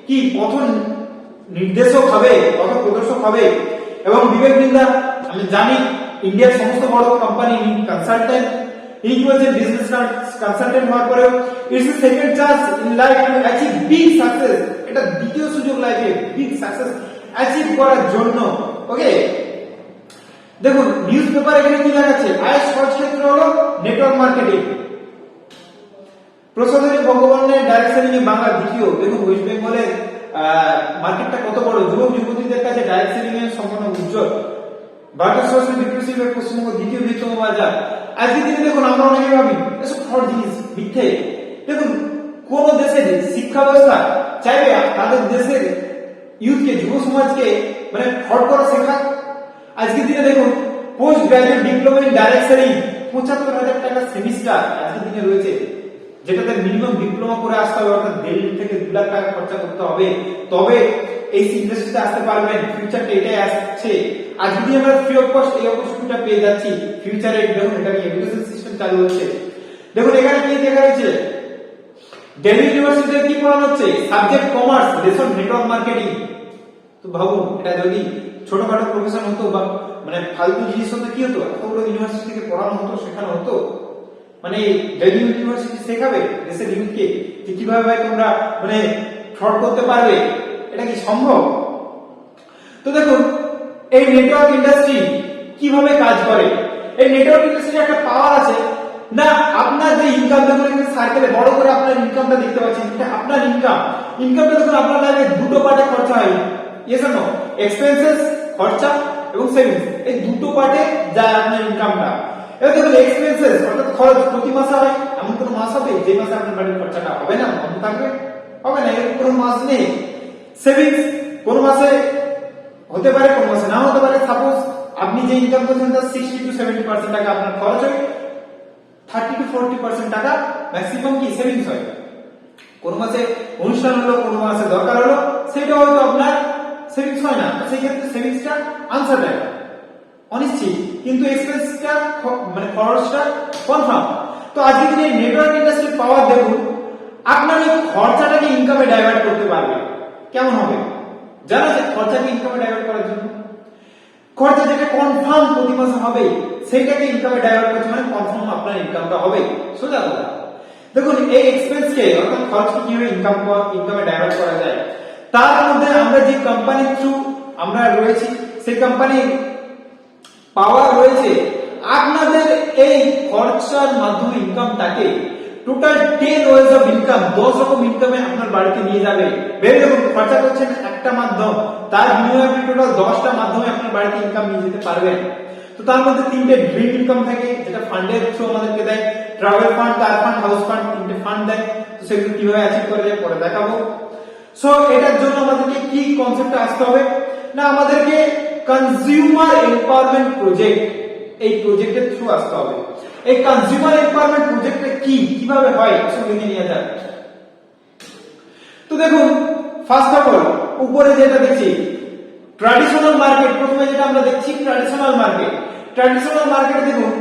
কি পথ নির্দেশক হবে, পথ প্রদর্শক হবে। এবং বিবেক বিন্দা, আমি জানি ইন্ডিয়ার সমস্ত বড় কোম্পানি কনসালটেন্ট, ইনি কি বলছেন, বিজনেস কনসালটেন্ট হওয়ার পরেও it's a second chance in life to achieve big success. এটা দ্বিতীয় সুযোগ লাইফে বিগ সাকসেস অ্যাচিভ করার জন্য। ওকে, দেখুন নিউজ পেপার এখানে কি দেখাচ্ছে, আয়ের সহজ ক্ষেত্র হলো নেটওয়ার্ক মার্কেটিং। প্রসাধনী ভগবানের ডাইরেক্ট সেলিং এ বাংলা দ্বিতীয়। দেখুন ওয়েস্ট বেঙ্গলের মার্কেটটা কত বড়, যুবক যুবতীদের কাছে ডাইরেক্ট সেলিং এর সম্ভাবনা উজ্জ্বল। ভারতের সোশ্যাল ডিপ্রেসিভের পশ্চিমবঙ্গ দ্বিতীয় বৃহত্তম বাজার। আজকে দিনে দেখুন আমরা অনেকে ভাবি এসব ফ্রড জিনিস, মিথ্যে। দেখুন কোন দেশের শিক্ষা ব্যবস্থা চাইবে তাদের দেশের ইউথকে, যুব সমাজকে মানে ফ্রড করা শেখা? আজকে দিনে দেখুন post graduate diploma in direct selling 75,000 টাকা সেমিস্টার আজকে দিনে রয়েছে, যেটাতে মিনিমাম ডিপ্লোমা করে আসতে হবে, অর্থাৎ 1.5 থেকে 2 লাখ টাকা খরচা করতে হবে, তবে এই ইন্ডাস্ট্রিতে আসতে পারবেন। ফিউচারটা এটাই আসছে। আজকে দিনে আমরা ফ্রি অফ কস্ট এই অপরচুনিটিটা পেয়ে যাচ্ছি। ফিউচারে দেখুন এটা নিয়ে এডুকেশন সিস্টেম চালু হচ্ছে। দেখুন এখানে কি দেখা যাচ্ছে, দিল্লি ইউনিভার্সিটিতে কি পড়ানো হচ্ছে, subject commerce, lesson network marketing. তো ভাবুন এটা যদি ছোটখাটো প্রফেশন হতো বা মানে ফালতু জিনিস হতো, কি হতো, এতগুলো ইউনিভার্সিটি থেকে পড়ানো হতো, শেখানো হতো। মানে দিল্লি ইউনিভার্সিটি শেখাবে দেশের ইউথকে যে কিভাবে ভাই তোমরা মানে ফ্রড করতে পারবে, এটা কি সম্ভব? তো দেখুন এই নেটওয়ার্ক ইন্ডাস্ট্রি কিভাবে কাজ করে। এই নেটওয়ার্ক ইন্ডাস্ট্রি একটা পাওয়ার আছে না, আপনার যে ইনকাম, দেখুন এখানে সার্কেলে বড় করে আপনার ইনকামটা দেখতে পাচ্ছেন, এটা আপনার ইনকামটা দেখুন আপনার লাইফে দুটো পার্টে খরচা হয়। Yes or no? এক্সপেন্সেস খরচা এবং সেভিংস, এই দুটো পার্টে যায় আপনার ইনকামটা। এবার দেখুন এক্সপেন্সেস অর্থাৎ খরচ প্রতি মাসে হয়, এমন কোনো মাস হবে যে মাসে আপনার বাড়ির খরচাটা হবে না, বন্ধ থাকবে? হবে না, এরকম কোনো মাস নেই। সেভিংস কোন মাসে হতে পারে, কোন মাসে না হতে পারে। সাপোজ আপনি যে ইনকাম করছেন তার 60 to 70% টাকা আপনার খরচ হয়, 30 to 40% টাকা ম্যাক্সিমাম কি সেভিংস হয়। কোন মাসে অনুষ্ঠান হলো, কোন মাসে দরকার হলো, সেটা হয়তো আপনার সেভিংস হয় না, সেই ক্ষেত্রে সেভিংসটা আনসার্টেন, অনিশ্চিত, কিন্তু এক্সপেন্সটা মানে খরচটা কনফার্ম। তো আজকে দিনে নেটওয়ার্ক ইন্ডাস্ট্রির পাওয়ার দেখুন, আপনার এই খরচাটাকে ইনকামে ডাইভার্ট করতে পারবে। কেমন হবে জানা যায়? খরচাকে ইনকামে ডাইভার্ট করার জন্য খরচা যেটা কনফার্ম প্রতি মাসে হবে সেইটাকে ইনকামে ডাইভার্ট করতে মানে কনফার্ম আপনার ইনকামটা হবে। সোজা কথা। দেখুন এই এক্সপেন্সকে অর্থাৎ খরচকে কিভাবে ইনকামে ডাইভার্ট করা যায়, তার মধ্যে আমরা যে কোম্পানির থ্রু আমরা রয়েছি সেই কোম্পানির পাওয়ার রয়েছে আপনাদের এই খরচার মাধ্যমে ইনকামটাকে টোটাল 10 ওয়েজ অফ ইনকাম, 10 রকম ইনকামে আপনার বাড়িতে নিয়ে যাবে। ভেবে দেখুন খরচা করছেন একটা মাধ্যম, তার বিনিময়ে আপনি টোটাল 10টা মাধ্যমে আপনার বাড়িতে ইনকাম নিয়ে যেতে পারবেন। তো তার মধ্যে তিনটে ড্রিম ইনকাম থাকে যেটা ফান্ডের থ্রু আমাদেরকে দেয়, ট্রাভেল ফান্ড, কার ফান্ড, হাউস ফান্ড, তিনটে ফান্ড দেয়। তো সেগুলো কিভাবে অ্যাচিভ করা যায় পরে দেখাবো। সো এটার জন্য আমাদেরকে কি কনসেপ্টে আসতে হবে না, আমাদেরকে কনজিউমার এম্পাওয়ারমেন্ট প্রজেক্ট, এই প্রজেক্টের থ্রু আসতে হবে। এই কনজিউমার এম্পাওয়ারমেন্ট প্রজেক্টটা কি, কিভাবে হয় সেটা দেখে নিয়ে যাক। তো দেখুন ফার্স্ট অফ অল উপরে যেটা দেখছি ট্র্যাডিশনাল মার্কেট, প্রথমে যেটা আমরা দেখছি ট্র্যাডিশনাল মার্কেট। ট্র্যাডিশনাল মার্কেটে দেখুন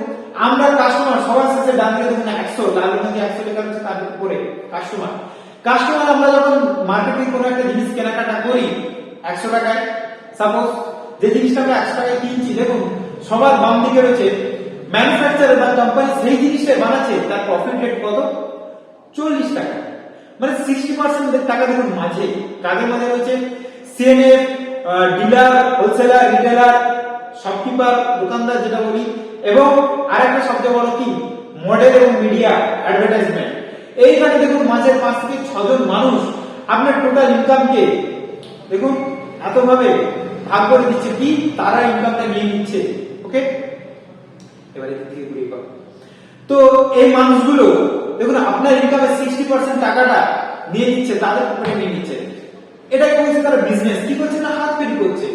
আমরা কাস্টমার সবার শেষে ডান দিকে দেখুন 100, লালের মধ্যে 100 লেখা আছে, তার উপরে কাস্টমার আমরা যখন মার্কেটে কোনো একটা জিনিস কেনাকাটা করি 100 টাকায়, সাপোজ যে জিনিসটা আমরা 100 টাকায় কিনছি, দেখুন সবার বাম দিকে রয়েছে ম্যানুফ্যাকচারার বা কোম্পানি সেই জিনিসটা বানাচ্ছে, তার প্রফিট রেট কত? 40 টাকা। মানে 60% টাকা দেখুন মাঝে কাদের মাঝে রয়েছে? CNF, dealer, wholesaler, retailer, shopkeeper, দোকানদার যেটা বলি, এবং আরেকটা সবচেয়ে বড় কি মডেল এবং মিডিয়া অ্যাডভার্টাইজমেন্ট। এইখানে দেখুন মাঝে 5 থেকে 6 জন মানুষ আপনার টোটাল ইনকামকে দেখুন এত ভাবে ভাগ করে দিচ্ছে, কি তারা ইনকামটা নিয়ে নিচ্ছে। ওকে, এবারে দিকে ঘুরিয়ে পাবো। তো এই মানুষগুলো দেখুন আপনার ইনকামের 60% টাকাটা নিয়ে নিচ্ছে, তাদের পকেটে নিয়ে নিচ্ছে। এটা কি হচ্ছে? তারা বিজনেস কি করছে না হাত পেরি করছে।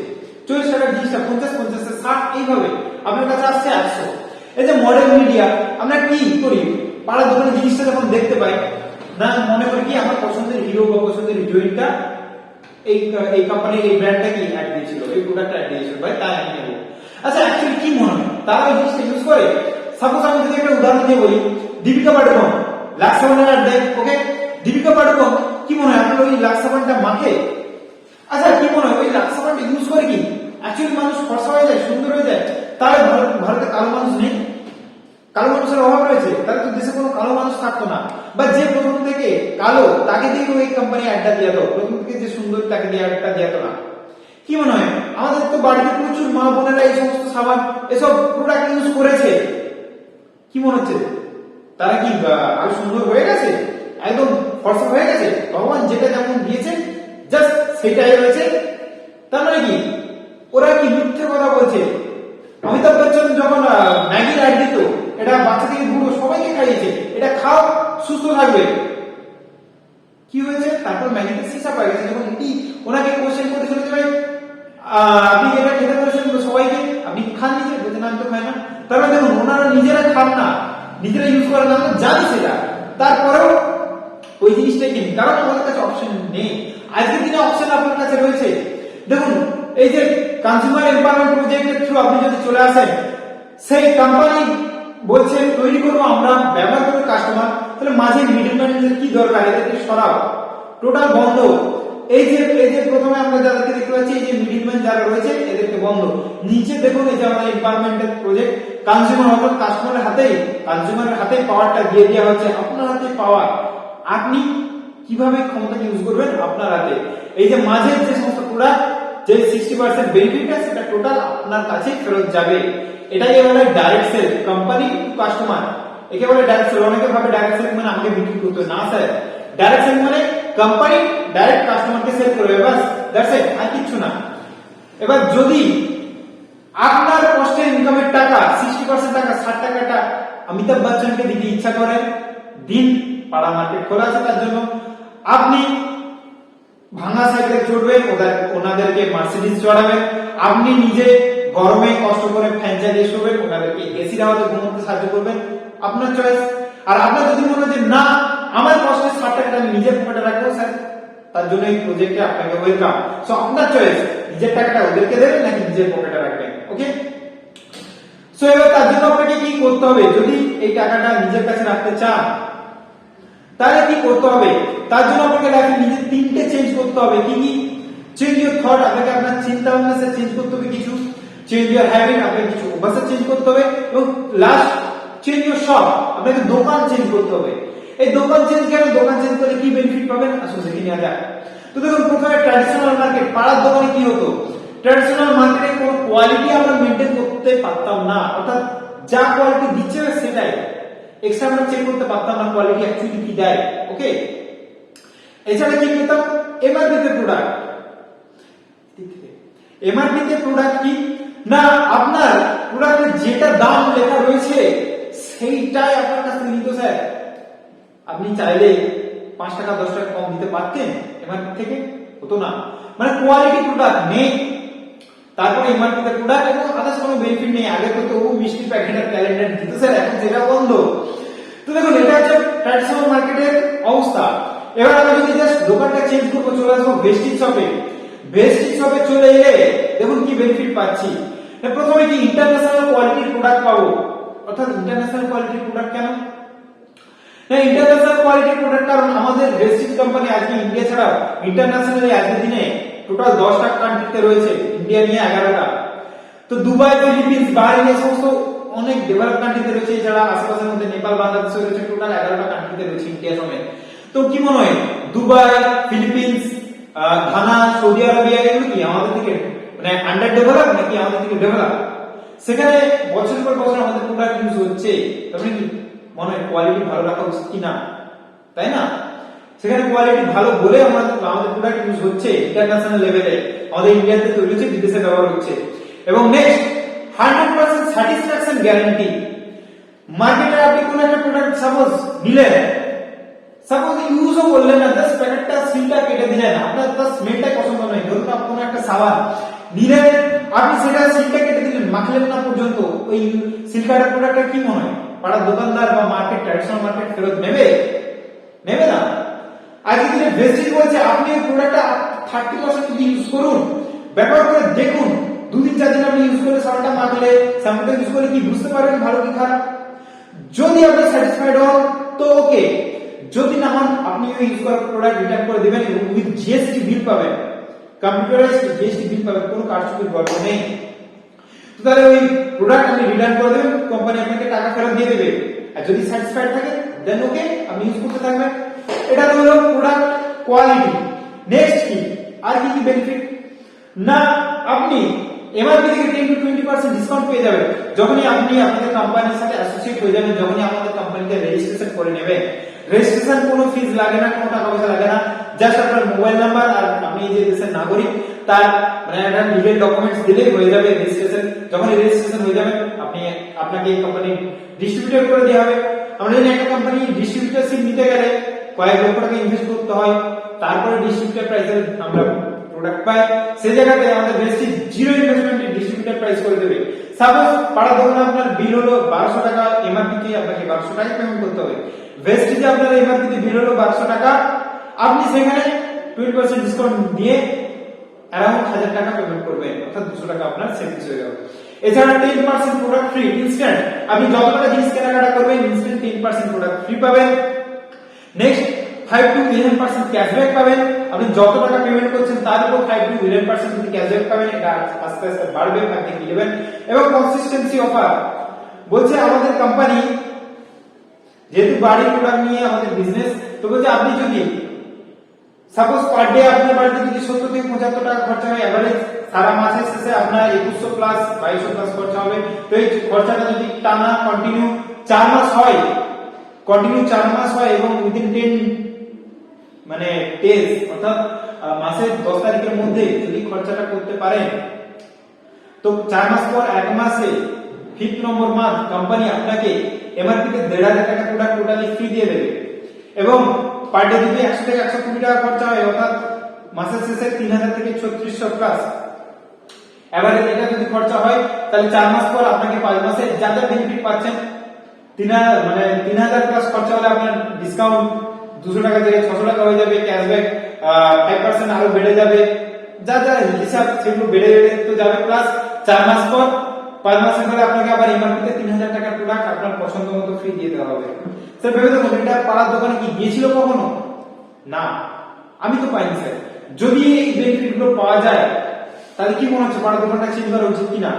40 টাকার জিনিসটা 50, 60 এইভাবে আপনার কাছে আসছে 100। এই যে মডেল মিডিয়া, আমরা কি করি পাড়ার দোকানে জিনিসটা যখন দেখতে পাই না, মনে করি কি আমার পছন্দের হিরো বা পছন্দের হিরোইনটা এই কোম্পানির এই ব্র্যান্ডটা কি অ্যাড দিয়েছিল, এই প্রোডাক্টটা অ্যাড দিয়েছিল, ভাই তাই আমি নেব। আচ্ছা অ্যাকচুয়ালি কি মনে হয় তারা ওই জিনিসটা ইউজ করে? সাপোজ আমি যদি একটা উদাহরণ দিয়ে বলি, দীপিকা পাডুকোন লাক্স সাবানের অ্যাড দেয়। ওকে, দীপিকা পাডুকোন কি মনে হয় আপনার ওই লাক্স সাবানটা মাখে? আচ্ছা কি মনে হয় ওই লাক্স সাবানটা ইউজ করে কি অ্যাকচুয়ালি মানুষ ফর্সা হয়ে যায়, সুন্দর হয়ে যায়? তাহলে ভারতে কালো মানুষ নেই, কালো মানুষের অভাব রয়েছে, তাহলে তো দেশে কোনো কালো মানুষ থাকতো না। বা যে প্রথম থেকে কালো তাকে দিয়ে ওই কোম্পানি অ্যাডটা দিয়ে দাও, প্রথম থেকে যে সুন্দর তাকে দিয়ে অ্যাডটা দিয়ে না। কি মনে হয় আমাদের তো বাড়িতে প্রচুর মা বোনেরা এই সমস্ত সাবান এসব প্রোডাক্ট ইউজ করেছে, কি মনে হচ্ছে তারা কি আরো সুন্দর হয়ে গেছে, একদম ফর্সা হয়ে গেছে? ভগবান যেটা যেমন দিয়েছে জাস্ট সেটাই রয়েছে। তার মানে কি ওরা কি মিথ্যে কথা বলছে? অমিতাভ বচ্চন যখন ম্যাগির অ্যাড দিত, এটা বাচ্চা থেকে বুড়ো সবাইকে খাইয়েছে, এটা খাও সুস্থ থাকবে, কি হয়েছে? তারপর ম্যাগিতে সিসা পাই গেছে। যখন এটি ওনাকে কোশ্চেন করতে চলেছে, ভাই আপনি এটা খেতে বলেছেন সবাইকে, আপনি খান নিজে? বলছেন আমি তো খাই না। তারপর দেখুন ওনারা নিজেরা খান না, নিজেরা ইউজ করেন না, আমরা জানি সেটা, তারপরেও ওই জিনিসটাই কিনি, কারণ আমাদের কাছে অপশন নেই। আজকের দিনে অপশন আপনার কাছে রয়েছে। দেখুন এই যে কনজিউমার এম্পাওয়ারমেন্ট প্রজেক্টের থ্রু আপনি যদি চলে আসেন, সেই কোম্পানি বলছে তৈরি করবো আমরা, ব্যবহার করবে কাস্টমার, তাহলে মাঝে মিডলম্যানের কি দরকার? এদেরকে সরাও, টোটাল বন্ধ। এই যে প্রথমে আমরা যাদেরকে দেখতে পাচ্ছি, এই যে মিডলম্যান যারা রয়েছে এদেরকে বন্ধ। নিচে দেখুন এই যে আমাদের এম্পাওয়ারমেন্টের প্রজেক্ট, কনজিউমার অর্থাৎ কাস্টমারের হাতেই পাওয়ারটা দিয়ে দেওয়া হচ্ছে, আপনার হাতে পাওয়ার, আপনি কিভাবে ক্ষমতা ইউজ করবেন আপনার হাতে। এই যে মাঝের যে সমস্ত প্রোডাক্ট, যে 60% বেনিফিট আছে সেটা টোটাল আপনার কাছে ফেরত যাবে। এটাই বলে direct sale, company to customer. একে বলে ডাইরেক্ট সেল। অনেকে ভাবে ডাইরেক্ট সেল মানে আমাকে বিক্রি করতে না, স্যার ডাইরেক্ট সেল মানে কোম্পানি ডাইরেক্ট কাস্টমারকে সেল করবে, বাস দ্যাটস ইট, আর কিছু না। এবার যদি আপনার কষ্টের ইনকামের টাকা 60% টাকা 60 টাকাটা অমিতাভ বচ্চনকে দিতে ইচ্ছা করেন, দিন, পাড়া মার্কেট খোলা আছে তার জন্য, আপনি ভাঙা সাইকেলে চড়বেন, ওনাদেরকে মার্সিডিজ চড়াবেন, আপনি নিজে গরমে কষ্ট করে ফ্যান চালিয়ে শোবেন, ওনাদেরকে এসির হাওয়াতে ঘুমোতে সাহায্য করবেন, আপনার চয়েস। আর আপনার যদি মনে হয় যে না, আমার কষ্টের 60 টাকাটা আমি নিজের পকেটে রাখবো স্যার, তার জন্য এই প্রজেক্টে আপনাকে ওয়েলকাম। সো আপনার চয়েস, নিজের টাকাটা ওদেরকে দেবেন নাকি নিজের পকেটে রাখবেন। ওকে, সো এবার তার জন্য আপনাকে কি করতে হবে, যদি এই টাকাটা নিজের কাছে রাখতে চান তাহলে কি করতে হবে, তার জন্য আপনাকে লাইফে নিজের 3টে চেঞ্জ করতে হবে। কি কি? চেঞ্জ ইউর থট, আপনাকে আপনার চিন্তা ভাবনা চেঞ্জ করতে হবে কিছু, চেঞ্জ ইউর হ্যাবিট, আপনাকে কিছু অভ্যাস চেঞ্জ করতে হবে, এবং লাস্ট চেঞ্জ ইউর শপ, আপনাকে দোকান চেঞ্জ করতে হবে। এই দোকান চেঞ্জ কেন, দোকান চেঞ্জ করলে কি বেনিফিট পাবেন আসুন দেখে নেওয়া যাক। তো দেখুন, প্রথমে ট্র্যাডিশনাল মার্কেট, পাড়ার দোকানে কি হতো, ট্র্যাডিশনাল মার্কেটে কোনো কোয়ালিটি আমরা মেইনটেইন করতে পারতাম না, অর্থাৎ যা কোয়ালিটি দিচ্ছে সেটাই, এক্সট্রা আমরা চেক করতে পারতাম না কোয়ালিটি অ্যাকচুয়ালি কি দেয়। ওকে, এছাড়া কি পেতাম, এমআরপি তে প্রোডাক্ট। এমআরপি তে প্রোডাক্ট কি না, আপনার প্রোডাক্টের যেটা দাম লেখা রয়েছে সেইটাই আপনার কাছে নিত স্যার। আপনি চাইলে 5 টাকা 10 টাকা কম দিতে পারতেন এমআরপি থেকে, হতো না। মানে কোয়ালিটি প্রোডাক্ট নেই, তারপরে এমআরপি তে প্রোডাক্ট এবং আদার্স কোনো বেনিফিট নেই। আগে তো মিষ্টি প্যাকেটের ক্যালেন্ডার দিত স্যার, এখন সেটা বন্ধ। তো দেখুন, এটা হচ্ছে ট্র্যাডিশনাল মার্কেটের অবস্থা। এবার আমরা যদি জাস্ট দোকানটা চেঞ্জ করবো, চলে আসবো ভেস্টিজ শপে। ভেস্টিজ শপে চলে এলে দেখুন কি বেনিফিট পাচ্ছি। প্রথমে কি ইন্টারন্যাশনাল কোয়ালিটির প্রোডাক্ট পাবো, অর্থাৎ ইন্টারন্যাশনাল কোয়ালিটির প্রোডাক্ট কেন না, ইন্টারন্যাশনাল কোয়ালিটির প্রোডাক্ট কারণ আমাদের ভেস্টিজ কোম্পানি আজকে ইন্ডিয়া ছাড়া ইন্টারন্যাশনালি আজকের দিনে টোটাল 10টা কান্ট্রিতে রয়েছে, ইন্ডিয়া নিয়ে 11টা। তো দুবাই, ফিলিপিন্স, বাহরাইন, এই সমস্ত অনেক ডেভেলপ কান্ট্রিতে রয়েছে, এছাড়া আশেপাশের মধ্যে নেপাল, বাংলাদেশে রয়েছে, টোটাল 11টা কান্ট্রিতে রয়েছে ইন্ডিয়া সমেত। তো কি মনে হয়, Dubai, Philippines, Ghana, Saudi Arabia এগুলো কি আমাদের থেকে মানে আন্ডার ডেভেলপ নাকি আমাদের থেকে ডেভেলপ? সেখানে বছর পর বছর আমাদের প্রোডাক্ট ইউজ হচ্ছে, তাহলে কি মনে হয় কোয়ালিটি ভালো রাখা উচিত কিনা, তাই না? সেখানে কোয়ালিটি ভালো বলে আমাদের প্রোডাক্ট ইউজ হচ্ছে ইন্টারন্যাশনাল লেভেলে, আমাদের ইন্ডিয়াতে তৈরি হচ্ছে, বিদেশে ব্যবহার হচ্ছে। এবং নেক্সট 100% স্যাটিসফ্যাকশন গ্যারান্টি। মার্কেটে আপনি কোন একটা প্রোডাক্ট সাপোজ নিলেন, সাপোজ ইউজও করলেন না, জাস্ট প্যাকেটটা সিলটা কেটে দিলেন, আপনার তার স্মেলটা পছন্দ নয়, ধরুন আপনি কোন একটা সাবান নিলেন, আপনি সেটা সিলটা কেটে দিলেন, মাখলেন না পর্যন্ত, ওই সিল কাটা প্রোডাক্টটা কি মনে হয় পাড়ার দোকানদার বা মার্কেট, ট্র্যাডিশনাল মার্কেট ফেরত নেবে? নেবে না। আজকে দিনে ভেস্টিজ বলছে আপনি এই প্রোডাক্টটা 30% ইউজ করুন, ব্যবহার করে দেখুন, 2-3-4 দিন আপনি ইউজ করে সাবানটা মাখলে, শ্যাম্পুটা ইউজ করে কি বুঝতে পারবেন ভালো কি খারাপ। যদি আপনি স্যাটিসফাইড হন তো ওকে, যদি না হন আপনি ওই ইউজ করা প্রোডাক্ট রিটার্ন করে দিবেন এবং উইথ জিএসটি বিল পাবেন, কম্পিউটারাইজড জিএসটি বিল পাবেন, কোনো কারচুপির গল্প নেই। তো তাহলে ওই প্রোডাক্ট আপনি রিটার্ন করে দেবেন, কোম্পানি আপনাকে টাকা ফেরত দিয়ে দেবে। আর যদি স্যাটিসফাইড থাকে দেন ওকে, আপনি ইউজ করতে থাকবেন। এটা তো হলো প্রোডাক্ট কোয়ালিটি। নেক্সট কি, আর কি কি বেনিফিট না, আপনি এমআরপি থেকে 10-20% ডিসকাউন্ট পেয়ে যাবেন যখনই আপনি আপনাদের কোম্পানির সাথে অ্যাসোসিয়েট হয়ে যাবেন, যখনই আমাদের কোম্পানিতে রেজিস্ট্রেশন করে নেবেন। রেজিস্ট্রেশন কোনো ফিস লাগে না, কোনো টাকা পয়সা লাগে না, জাস্ট আপনার মোবাইল নাম্বার আর আপনি যে দেশের নাগরিক তার মানে একটা লিগ্যাল ডকুমেন্টস দিলেই হয়ে যাবে রেজিস্ট্রেশন। যখন রেজিস্ট্রেশন হয়ে যাবে আপনাকে এই কোম্পানি ডিস্ট্রিবিউটর করে দেওয়া হবে। আমরা জানি একটা কোম্পানি ডিস্ট্রিবিউটরশিপ নিতে গেলে কয়েক লক্ষ টাকা ইনভেস্ট করতে হয়, তারপরে ডিস্ট্রিবিউটর প্রাইসে আমরা প্রোডাক্ট পাই। সেই জায়গাতে আমাদের ভেস্টিজ জিরো ইনভেস্টমেন্টে ডিস্ট্রিবিউটর প্রাইস করে দেবে। সাপোজ পাড়া দোকানে আপনার বিল হলো 1200 টাকা, এমআরপি তে আপনাকে 1200 টাকা পেমেন্ট করতে হবে। ভেস্টিজে আপনার এমআরপি তে বিল হলো 1200 টাকা, আপনি সেখানে 20% ডিসকাউন্ট দিয়ে অ্যারাউন্ড 1000 টাকা পেমেন্ট করবেন, অর্থাৎ 200 টাকা আপনার সেভিংস হয়ে যাবে। এছাড়া 10% প্রোডাক্ট ফ্রি ইনস্ট্যান্ট, আপনি যত টাকা জিনিস কেনাকাটা করবেন ইনস্ট্যান্ট 10% প্রোডাক্ট ফ্রি পাবেন। নেক্সট 5-11% ক্যাশব্যাক পাবেন, আপনি যত টাকা পেমেন্ট করছেন তার উপর 5-11% যদি ক্যাশব্যাক পাবেন, এটা আস্তে আস্তে বাড়বে 5-11। এবং কনসিস্টেন্সি অফার বলছে আমাদের কোম্পানি যেহেতু বাড়ির প্রোডাক্ট নিয়ে আমাদের বিজনেস, তো বলছে আপনি যদি সাপোজ পার ডে আপনার বাড়িতে যদি 70-75 টাকা খরচা হয় এভারেজ, সারা মাসের শেষে আপনার 2100 প্লাস 2200 প্লাস খরচা হবে। তো এই খরচাটা যদি টানা কন্টিনিউ 4 মাস হয়, এবং উইদিন 10 মানে ডেজ, অর্থাৎ মাসের 10 তারিখের মধ্যে যদি খরচাটা করতে পারেন তো 4 মাস পর 1 মাসে 5th নম্বর মান্থ কোম্পানি আপনাকে এমআরপি তে 1,500 টাকা প্রোডাক্ট টোটালি ফ্রি দিয়ে দেবে এবং পার ডে যদি 100 থেকে 120 টাকা খরচা হয় অর্থাৎ মাসের শেষে 3000 থেকে 3600 প্লাস এবারে এটা যদি খরচা হয় তাহলে 4 মাস পর আপনাকে 5 মাসে যা যা বেনিফিট পাচ্ছেন 3000 প্লাস খরচা হলে আপনার ডিসকাউন্ট 200 টাকা থেকে 600 টাকা হয়ে যাবে, ক্যাশব্যাক 5% আরো বেড়ে যাবে, যা যা হিসাব সেগুলো বেড়ে বেড়ে তো যাবে, প্লাস 4 মাস পর 5 মাসের পরে আপনাকে আবার এমআরপি তে 3000 টাকার প্রোডাক্ট আপনার পছন্দ মতো ফ্রি দিয়ে দেওয়া হবে। স্যার ভেবে দেখুন এটা পাড়ার দোকানে কি গিয়েছিল কখনো? না, আমি তো পাইনি স্যার। যদি এই বেনিফিট গুলো পাওয়া যায় তাহলে কি মনে হচ্ছে পাড়ার দোকানটা চেঞ্জ করা উচিত কিনা?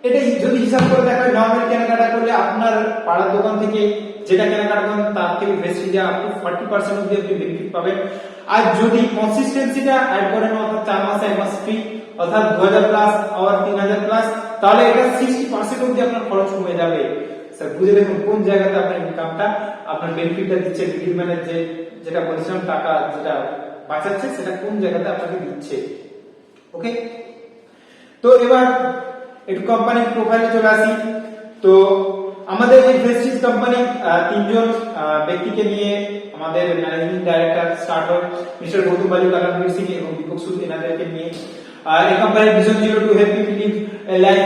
এটা যদি হিসাব করে দেখা হয় নরমাল কেনাকাটা করলে আপনার পাড়ার দোকান থেকে যেটা কেনাকাটা করেন তার থেকে বেশি যা আপ টু 40% অবধি আপনি বেনিফিট পাবেন। আর যদি কনসিস্টেন্সিটা অ্যাড করেন অর্থাৎ 4 মাসে 1 মাস ফ্রি অর্থাৎ 2000 প্লাস আর 3000 প্লাস তাহলে এটা 60% অবধি আপনার খরচ কমে যাবে। স্যার বুঝে দেখুন কোন জায়গাতে আপনার ইনকামটা আপনার বেনিফিটটা দিচ্ছে, মিডলম্যানের যেটা পরিশ্রম টাকা যেটা বাঁচাচ্ছে সেটা কোন জায়গাতে আপনাকে দিচ্ছে। ওকে, তো এবার একটু কোম্পানির প্রোফাইলে চলে আসি। তো আমাদের এই প্রেস্টিজ কোম্পানি 3 জন ব্যক্তিকে নিয়ে আমাদের ম্যানেজিং ডাইরেক্টর স্টার্ট হয়, মিস্টার গৌতম বালি, কালামবীর সিং এবং দীপক সুদ, এনাদেরকে নিয়ে। এই কোম্পানির ভিশন ছিল to help people live a life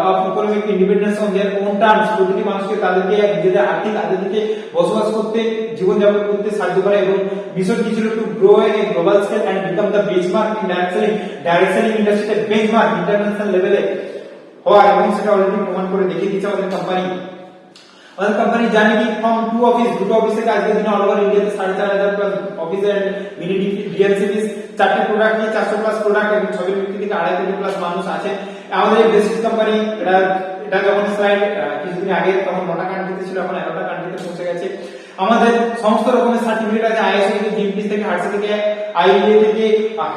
of economic independence on their own terms. প্রতিটি মানুষকে তাদেরকে নিজেদের আর্থিক আজাদিতে বসবাস করতে, জীবনযাপন করতে সাহায্য করা এবং মিশন কি ছিল to grow a global scale and become the benchmark in direct selling ইন্ডাস্ট্রিতে বেঞ্চমার্ক ইন্টারন্যাশনাল লেভেলে হওয়া, এবং সেটা অলরেডি প্রমাণ করে দেখিয়ে দিচ্ছে আমাদের কোম্পানি। আমাদের কোম্পানি জানি কি ফ্রম দুটো অফিস থেকে আজকের দিনে অল ওভার ইন্ডিয়াতে 4500 প্লাস অফিস এন্ড মিনি ডিএলসিবিস, 4টি প্রোডাক্ট নিয়ে 400 প্লাস প্রোডাক্ট এবং 6 ব্যক্তি থেকে 2.5 কোটি প্লাস মানুষ আছে আমাদের এই বেসিক কোম্পানি। এটা যখন স্লাইড কিছুদিন আগে তখন 9টা কান্ট্রিতে ছিল, এখন 11টা কান্ট্রিতে পৌঁছে গেছে। আমাদের সমস্ত রকমের সার্টিফিকেট আছে, আইএসও থেকে জিএমপি থেকে হার্সি থেকে আইএ থেকে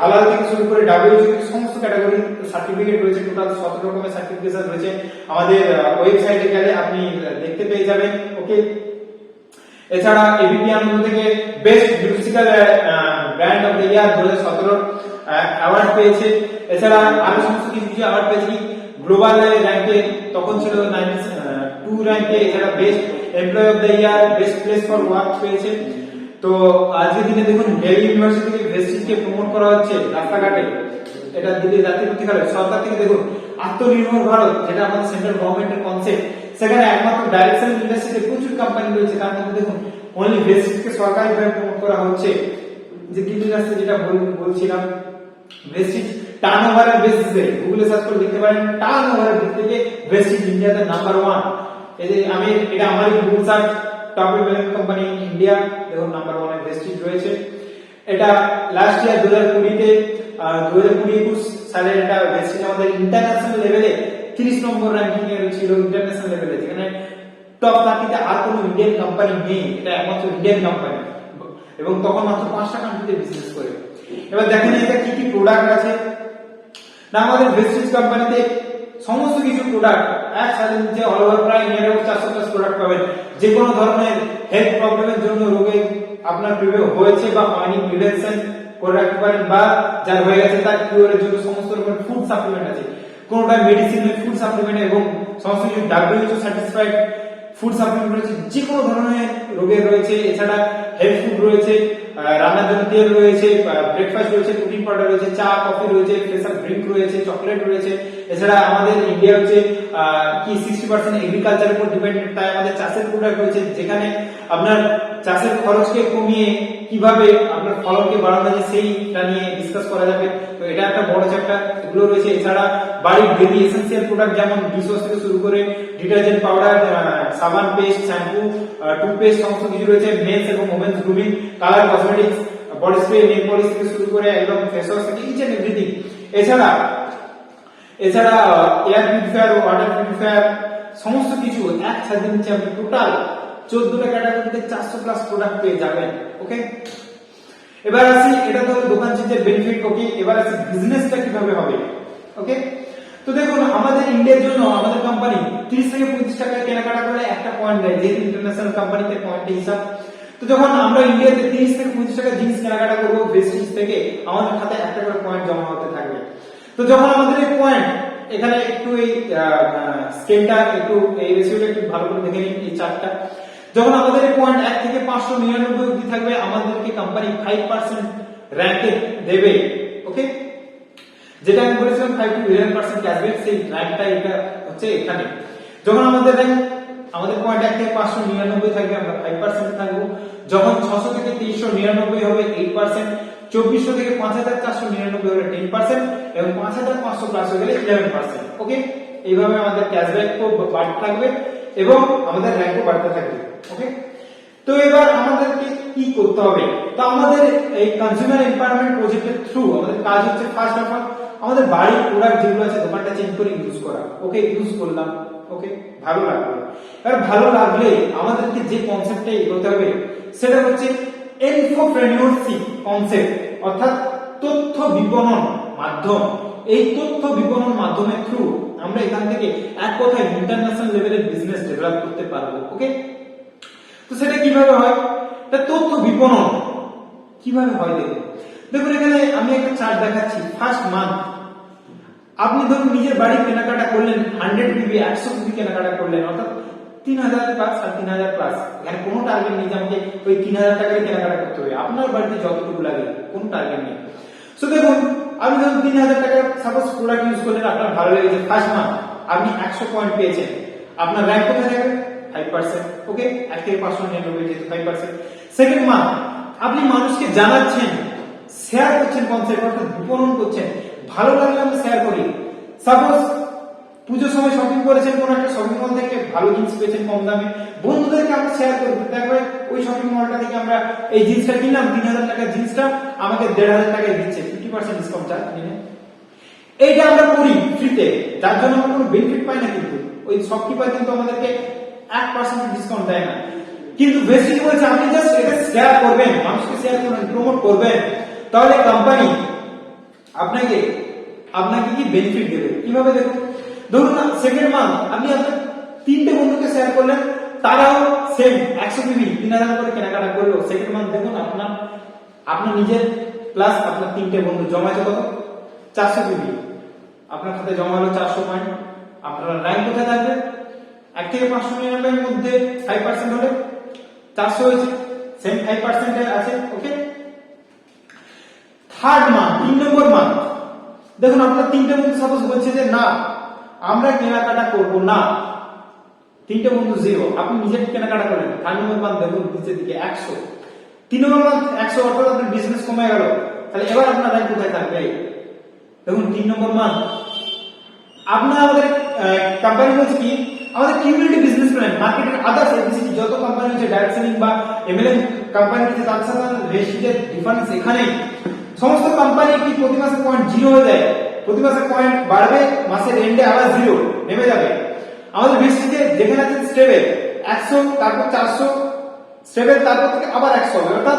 হালাল থেকে শুরু করে ডাব্লিউএইচও থেকে সমস্ত ক্যাটাগরি সার্টিফিকেট রয়েছে। টোটাল 17 রকমের সার্টিফিকেশন রয়েছে। আমাদের ওয়েবসাইটে গেলে আপনি দেখতে পেয়ে যাবেন। ওকে, এছাড়া এবিপি আনন্দ থেকে best musical brand of the year 2017 award পেয়েছে। এছাড়া আরো সমস্ত কিছু অ্যাওয়ার্ড পেয়েছে। গ্লোবাল র্যাঙ্কে তখন ছিল 92 র্যাঙ্কে। এছাড়া best employee of the year, best place for work পেয়েছে। তো আজকের দিনে দেখুন দিল্লি ইউনিভার্সিটি থেকে ভেস্টিজকে প্রমোট করা হচ্ছে রাস্তাঘাটে, এটা দিল্লি জাতীয় পত্রিকার সরকার থেকে। দেখুন আত্মনির্ভর ভারত যেটা আমাদের সেন্ট্রাল গভর্নমেন্টের কনসেপ্ট, সেখানে একমাত্র ডাইরেক্ট সেলিং ইন্ডাস্ট্রিতে প্রচুর কোম্পানি রয়েছে, তার মধ্যে দেখুন অনলি ভেস্টিজকে সরকারিভাবে প্রমোট করা হচ্ছে। যে দিল্লি রাস্তা যেটা বলছিলাম, ভেস্টিজ টার্নওভারের বেসিসে গুগলে সার্চ করে দেখতে পারেন, টার্নওভারের দিক থেকে ভেস্টিজ ইন্ডিয়াতে নাম্বার 1। এই যে এটা আমারই Google search, top level company India, দেখুন নাম্বার 1 এ ভেস্টিজ রয়েছে। এটা লাস্ট ইয়ার 2020-21 সালে এটা ভেস্টিজ আমাদের ইন্টারন্যাশনাল লেভেলে 30 নম্বর র‍্যাঙ্কিং এ ছিল ইন্টারন্যাশনাল লেভেলে, যেখানে টপ 30 তে আর কোনো ইন্ডিয়ান কোম্পানি নেই, এটা একমাত্র ইন্ডিয়ান কোম্পানি এবং তখন মাত্র 5টা কান্ট্রিতে বিজনেস করে। এবার দেখেন এটা কি কি প্রোডাক্ট আছে না, আমাদের ভেস্টিজ কোম্পানিতে সমস্ত কিছু প্রোডাক্ট একসাথে নিচে অল ওভার প্রায় নিয়ার 400 প্লাস প্রোডাক্ট পাবেন। যে কোনো ধরনের হেলথ প্রবলেমের জন্য রোগে আপনার হয়েছে বা হয়নি প্রিভেনশন করে রাখতে পারেন, বা যার হয়ে গেছে তার কিউরের জন্য সমস্ত রকমের ফুড সাপ্লিমেন্ট আছে। কোনটা মেডিসিন ফুড সাপ্লিমেন্ট এবং সমস্ত কিছু ডাব্লিউএইচও সার্টিফাইড ফুড সাপ্লিমেন্ট রয়েছে, যে কোনো ধরনের রোগের রয়েছে। এছাড়া হেলথ ফুড রয়েছে, রান্নার জন্য তেল রয়েছে, ব্রেকফাস্ট রয়েছে, প্রোটিন পাউডার রয়েছে, চা কফি রয়েছে, ফ্রেশার ড্রিঙ্ক রয়েছে, চকলেট রয়েছে। এছাড়া আমাদের ইন্ডিয়া হচ্ছে কি 60% এগ্রিকালচারের উপর ডিপেন্ডেন্ট, তাই আমাদের চাষের প্রোডাক্ট রয়েছে, যেখানে আপনার চাষের খরচকে কমিয়ে কিভাবে আপনার ফলনকে বাড়ানো যায় সেইটা নিয়ে ডিসকাস করা যাবে। তো এটা একটা বড় চ্যাপ্টার, এগুলো রয়েছে। এছাড়া বাড়ির ডেইলি এসেনশিয়াল প্রোডাক্ট যেমন ডিশওয়াশ থেকে শুরু করে ডিটারজেন্ট পাউডার, সাবান, পেস্ট, শ্যাম্পু, টুথপেস্ট সমস্ত কিছু রয়েছে। মেন্স এবং women's grooming, colour cosmetics, body spray, nail polish থেকে শুরু করে একদম ফেস ওয়াশ থেকে ইচ এন্ড এভরিথিং। এছাড়া এয়ার পিউরিফায়ার, ওয়াটার পিউরিফায়ার সমস্ত কিছু একসাথে নিচে আপনি টোটাল 14টা ক্যাটাগরিতে 400 প্লাস প্রোডাক্ট পেয়ে যাবেন। ওকে, এবার আসি, এটা তো দোকান চিন্তার বেনিফিট। ওকে, এবার আসি বিজনেসটা কিভাবে হবে। ওকে, তো দেখুন আমাদের ইন্ডিয়ার জন্য আমাদের কোম্পানি 30 থেকে 35 টাকায় কেনাকাটা করলে একটা পয়েন্ট দেয়, যেহেতু ইন্টারন্যাশনাল কোম্পানিতে পয়েন্টের হিসাব। তো যখন আমরা ইন্ডিয়াতে 30 থেকে 35 টাকা জিনিস কেনাকাটা করবো ভেস্টিজ থেকে, আমাদের খাতায় একটা করে পয়েন্ট জমা হতে থাকবে। তো যখন আমাদের এই পয়েন্ট এখানে একটু এই স্কেলটা একটু এই রেশিওটা একটু ভালো করে দেখে নিন এই চার্টটা। যখন আমাদের পয়েন্ট 1 থেকে 599 অবধি থাকবে আমাদেরকে কোম্পানি 5% র‍্যাঙ্কে দেবে। ওকে, যেটা আমি বলেছিলাম 5 to 11% ক্যাশব্যাক, সেই র‍্যাঙ্কটা এটা হচ্ছে এখানে। যখন আমাদের র‍্যাঙ্ক আমাদের পয়েন্ট 1 থেকে 599 থাকবে আমরা 5% থাকবো। যখন 600 থেকে 399 হবে 8%, 2400 থেকে 5499 হলে 10% এবং 5500 প্লাস হয়ে গেলে 11%। ওকে, এইভাবে আমাদের ক্যাশব্যাক তো বাড়তে থাকবে এবং আমাদের র‍্যাঙ্কও বাড়তে থাকবে। ওকে, তো এবার আমাদেরকে কি করতে হবে? তো আমাদের এই কনজিউমার এম্পাওয়ারমেন্ট প্রজেক্টের থ্রু আমাদের কাজ হচ্ছে ফার্স্ট অফ অল আমাদের বাড়ির প্রোডাক্ট যেগুলো আছে দোকানটা চেঞ্জ করে ইউজ করা। ওকে, ইউজ করলাম, ওকে, ভালো লাগলো। এবার ভালো লাগলে আমাদেরকে যে কনসেপ্টে এগোতে হবে সেটা হচ্ছে ইনফোপ্রেনিয়রশিপ কনসেপ্ট, অর্থাৎ তথ্য বিপণন মাধ্যম। এই তথ্য বিপণন মাধ্যমের থ্রু আমরা এখান থেকে এক কথায় ইন্টারন্যাশনাল লেভেলের বিজনেস ডেভেলপ করতে পারবো। ওকে, তো সেটা কিভাবে হয়? তা তথ্য বিপণন কিভাবে হয় দেখুন। দেখুন এখানে আমি একটা চার্ট দেখাচ্ছি। ফার্স্ট মান্থ আপনি ধরুন নিজের বাড়ির কেনাকাটা করলেন 100 পিবি 100 পিবি কেনাকাটা করলেন, অর্থাৎ 3000 প্লাস আর 3000 প্লাস। এখানে কোনো টার্গেট নেই যে আমাকে ওই 3000 টাকায় কেনাকাটা করতে হবে, আপনার বাড়িতে যতটুকু লাগে কোনো টার্গেট নেই। সো দেখুন আপনি ধরুন 3000 টাকা সাপোজ প্রোডাক্ট ইউজ করলেন, আপনার ভালো লেগেছে, ফার্স্ট মান্থ আপনি 100 পয়েন্ট পেয়েছেন, আপনার র‍্যাঙ্ক কোথায় যাবে? 5%। ওকে, 1 থেকে 599 যেহেতু 5%। সেকেন্ড মান্থ আপনি মানুষকে জানাচ্ছেন, শেয়ার করছেন কনসেপ্ট, অর্থাৎ বিপণন করছেন, ভালো লাগলে আমরা শেয়ার করি। সাপোজ পুজোর সময় শপিং করেছেন কোন একটা শপিং মল থেকে, ভালো জিনিস পেয়েছেন কম দামে, বন্ধুদেরকে আমরা শেয়ার করি, দেখবেন ওই শপিং মলটা থেকে আমরা এই জিনিসটা কিনলাম, 3000 টাকার জিনিসটা আমাকে 1500 টাকায় দিচ্ছে, 50% ডিসকাউন্ট চার্জ নিয়ে। এইটা আমরা করি ফ্রিতে, যার জন্য আমরা কোনো বেনিফিট পাই না, কিন্তু ওই শপকিপার কিন্তু আমাদেরকে 1% ডিসকাউন্ট দেয় না। কিন্তু বেশি বলছে আপনি জাস্ট এটা শেয়ার করবেন, মানুষকে শেয়ার করবেন, প্রমোট করবেন, তাহলে কোম্পানি আপনাকে কি বেনিফিট দেবে। কিভাবে দেখুন, ধরুন না সেকেন্ড মান্থ আপনি আপনার 3টে বন্ধুকে শেয়ার করলেন, তারাও সেম 100 পিবি 3000 করে কেনাকাটা করলো। সেকেন্ড মান্থ দেখুন আপনার নিজের প্লাস আপনার 3টে বন্ধু জমাইছে কত? 400 পিবি। আপনার খাতে জমা হলো 400 পয়েন্ট। আপনার র‍্যাঙ্ক কোথায় থাকবে? 1 থেকে 599 এর মধ্যে 5% হলে 400 হয়েছে, সেম 5% এ আছে। ওকে, থার্ড মান্থ 3 নম্বর মান্থ দেখুন আপনার 3টে বন্ধু সাপোজ বলছে যে না আমরা কেনাকাটা করব না, 3টে বন্ধু 0, আপনি নিজে কেনাকাটা করেন। 4 নম্বর মান্থ দেখুন নিচের দিকে 100, 3 নম্বর মান্থ 100, অর্থাৎ আপনার বিজনেস কমে গেল। তাহলে এবার আপনার র‍্যাঙ্ক কোথায় থাকবে? দেখুন 3 নম্বর মান্থ আমাদের কোম্পানি বলছে কি আমাদের কিউমুলেটিভ বিজনেস প্ল্যান, মার্কেটের আদার্স এফিসিয়েন্সি যত কোম্পানি আছে, ডাইরেক্ট সেলিং বা এমএলএম কোম্পানি আছে, তার সাথে রেশিওর ডিফারেন্স এখানে সমস্ত কোম্পানি কি প্রতি মাসে পয়েন্ট 0 হয়ে যায়, প্রতি মাসে পয়েন্ট বাড়বে, মাসের এন্ডে আবার 0 নেমে যাবে। আমাদের বেসিকে যেখানে আছে স্টেবল 100, তারপর 400 স্টেবল, তারপর থেকে আবার 100 হবে, অর্থাৎ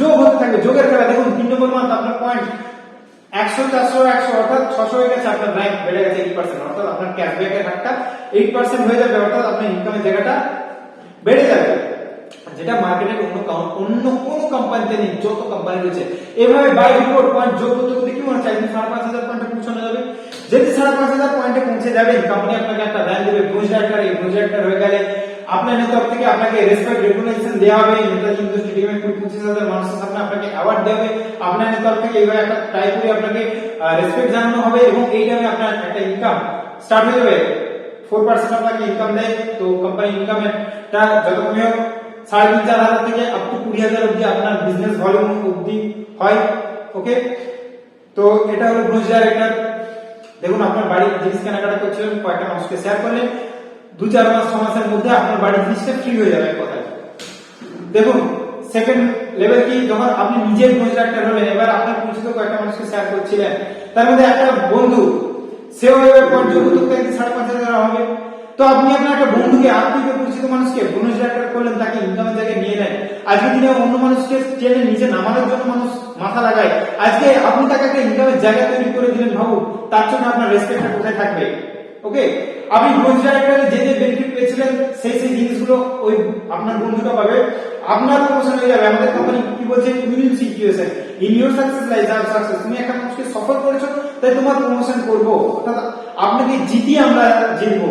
যোগ হতে থাকবে, যোগের খেলা। দেখুন 3 নম্বর মান্থ আপনার পয়েন্ট 100 400 100, অর্থাৎ 600 হয়ে গেছে, আপনার র‍্যাঙ্ক বেড়ে গেছে 8%, অর্থাৎ আপনার ক্যাশব্যাকের হারটা 8% হয়ে যাবে, অর্থাৎ আপনার ইনকামের জায়গাটা বেড়ে যাবে, যেটা মার্কেটের অন্য কোন কোম্পানিতে নেই, যত কোম্পানি রয়েছে। এভাবে বাই রিপোর্ট পয়েন্ট যোগ করতে করতে কি মনে চাই 5500 পয়েন্টে পৌঁছানো যাবে। যদি 5500 পয়েন্টে পৌঁছে যাবে, কোম্পানি আপনাকে একটা র‍্যাঙ্ক দেবে ব্রোঞ্জ ডাইরেক্টর। এই ব্রোঞ্জ ডাইরেক্টর হয়ে গেলে আপনার তরফ থেকে আপনাকে রেসপেক্ট রেকগনিশন দেওয়া হবে, নেতাজি ইন্ডোর স্টেডিয়ামে 25,000 মানুষের সামনে আপনাকে অ্যাওয়ার্ড দেওয়া হবে, আপনার তরফ থেকে এইভাবে একটা ট্রাই করে আপনাকে রেসপেক্ট জানানো হবে, এবং এই টাইমে আপনার একটা ইনকাম স্টার্ট হয়ে যাবে। 4% আপনাকে ইনকাম দেয়, তো কোম্পানি ইনকামটা যত কমে হোক 3,500 থেকে আপ টু 20,000 অবধি আপনার বিজনেস ভলিউম অবধি হয়। ওকে, তো এটা হলো ব্রোঞ্জ ডাইরেক্টর। দেখুন আপনার বাড়ির জিনিস কেনাকাটা করছিলেন, কয়েকটা মানুষকে শেয়ার করলেন, 2-4 মাস 6 মাসের মধ্যে আপনার বাড়ির জিনিসটা ফ্রি হয়ে যাবে কথায়। দেখুন সেকেন্ড লেভেল কি, যখন আপনি নিজের ব্রোঞ্জ ডাইরেক্টর হলেন, এবার আপনার পরিচিত কয়েকটা মানুষকে শেয়ার করছিলেন, তার মধ্যে একটা বন্ধু সেও এবার পয়েন্ট যোগ করতে 5,500 হবে, তো আপনি আপনার একটা বন্ধুকে, আত্মীয় পরিচিত মানুষকে ব্রোঞ্জ ডাইরেক্টর করলেন, তাকে ইনকামের জায়গায় নিয়ে নেন। আজকে দিনে অন্য মানুষকে টেনে নিচে নামানোর জন্য মানুষ মাথা লাগায়, আজকে আপনি তাকে একটা ইনকামের জায়গা তৈরি করে দিলেন, ভাবুন তার জন্য আপনার রেসপেক্টটা কোথায় থাকবে। ওকে, আপনি ব্রোঞ্জ ডাইরেক্টরে যে যে বেনিফিট পেয়েছিলেন সেই সেই জিনিসগুলো ওই আপনার বন্ধুটা পাবে, আপনার প্রমোশন হয়ে যাবে। আমাদের কোম্পানি কি বলছে, win situation in your success lies hour success. তুমি একটা মানুষকে সফল করেছো তাই তোমার প্রমোশন করব, অর্থাৎ আপনাকে জিতিয়ে আমরা জিতবো।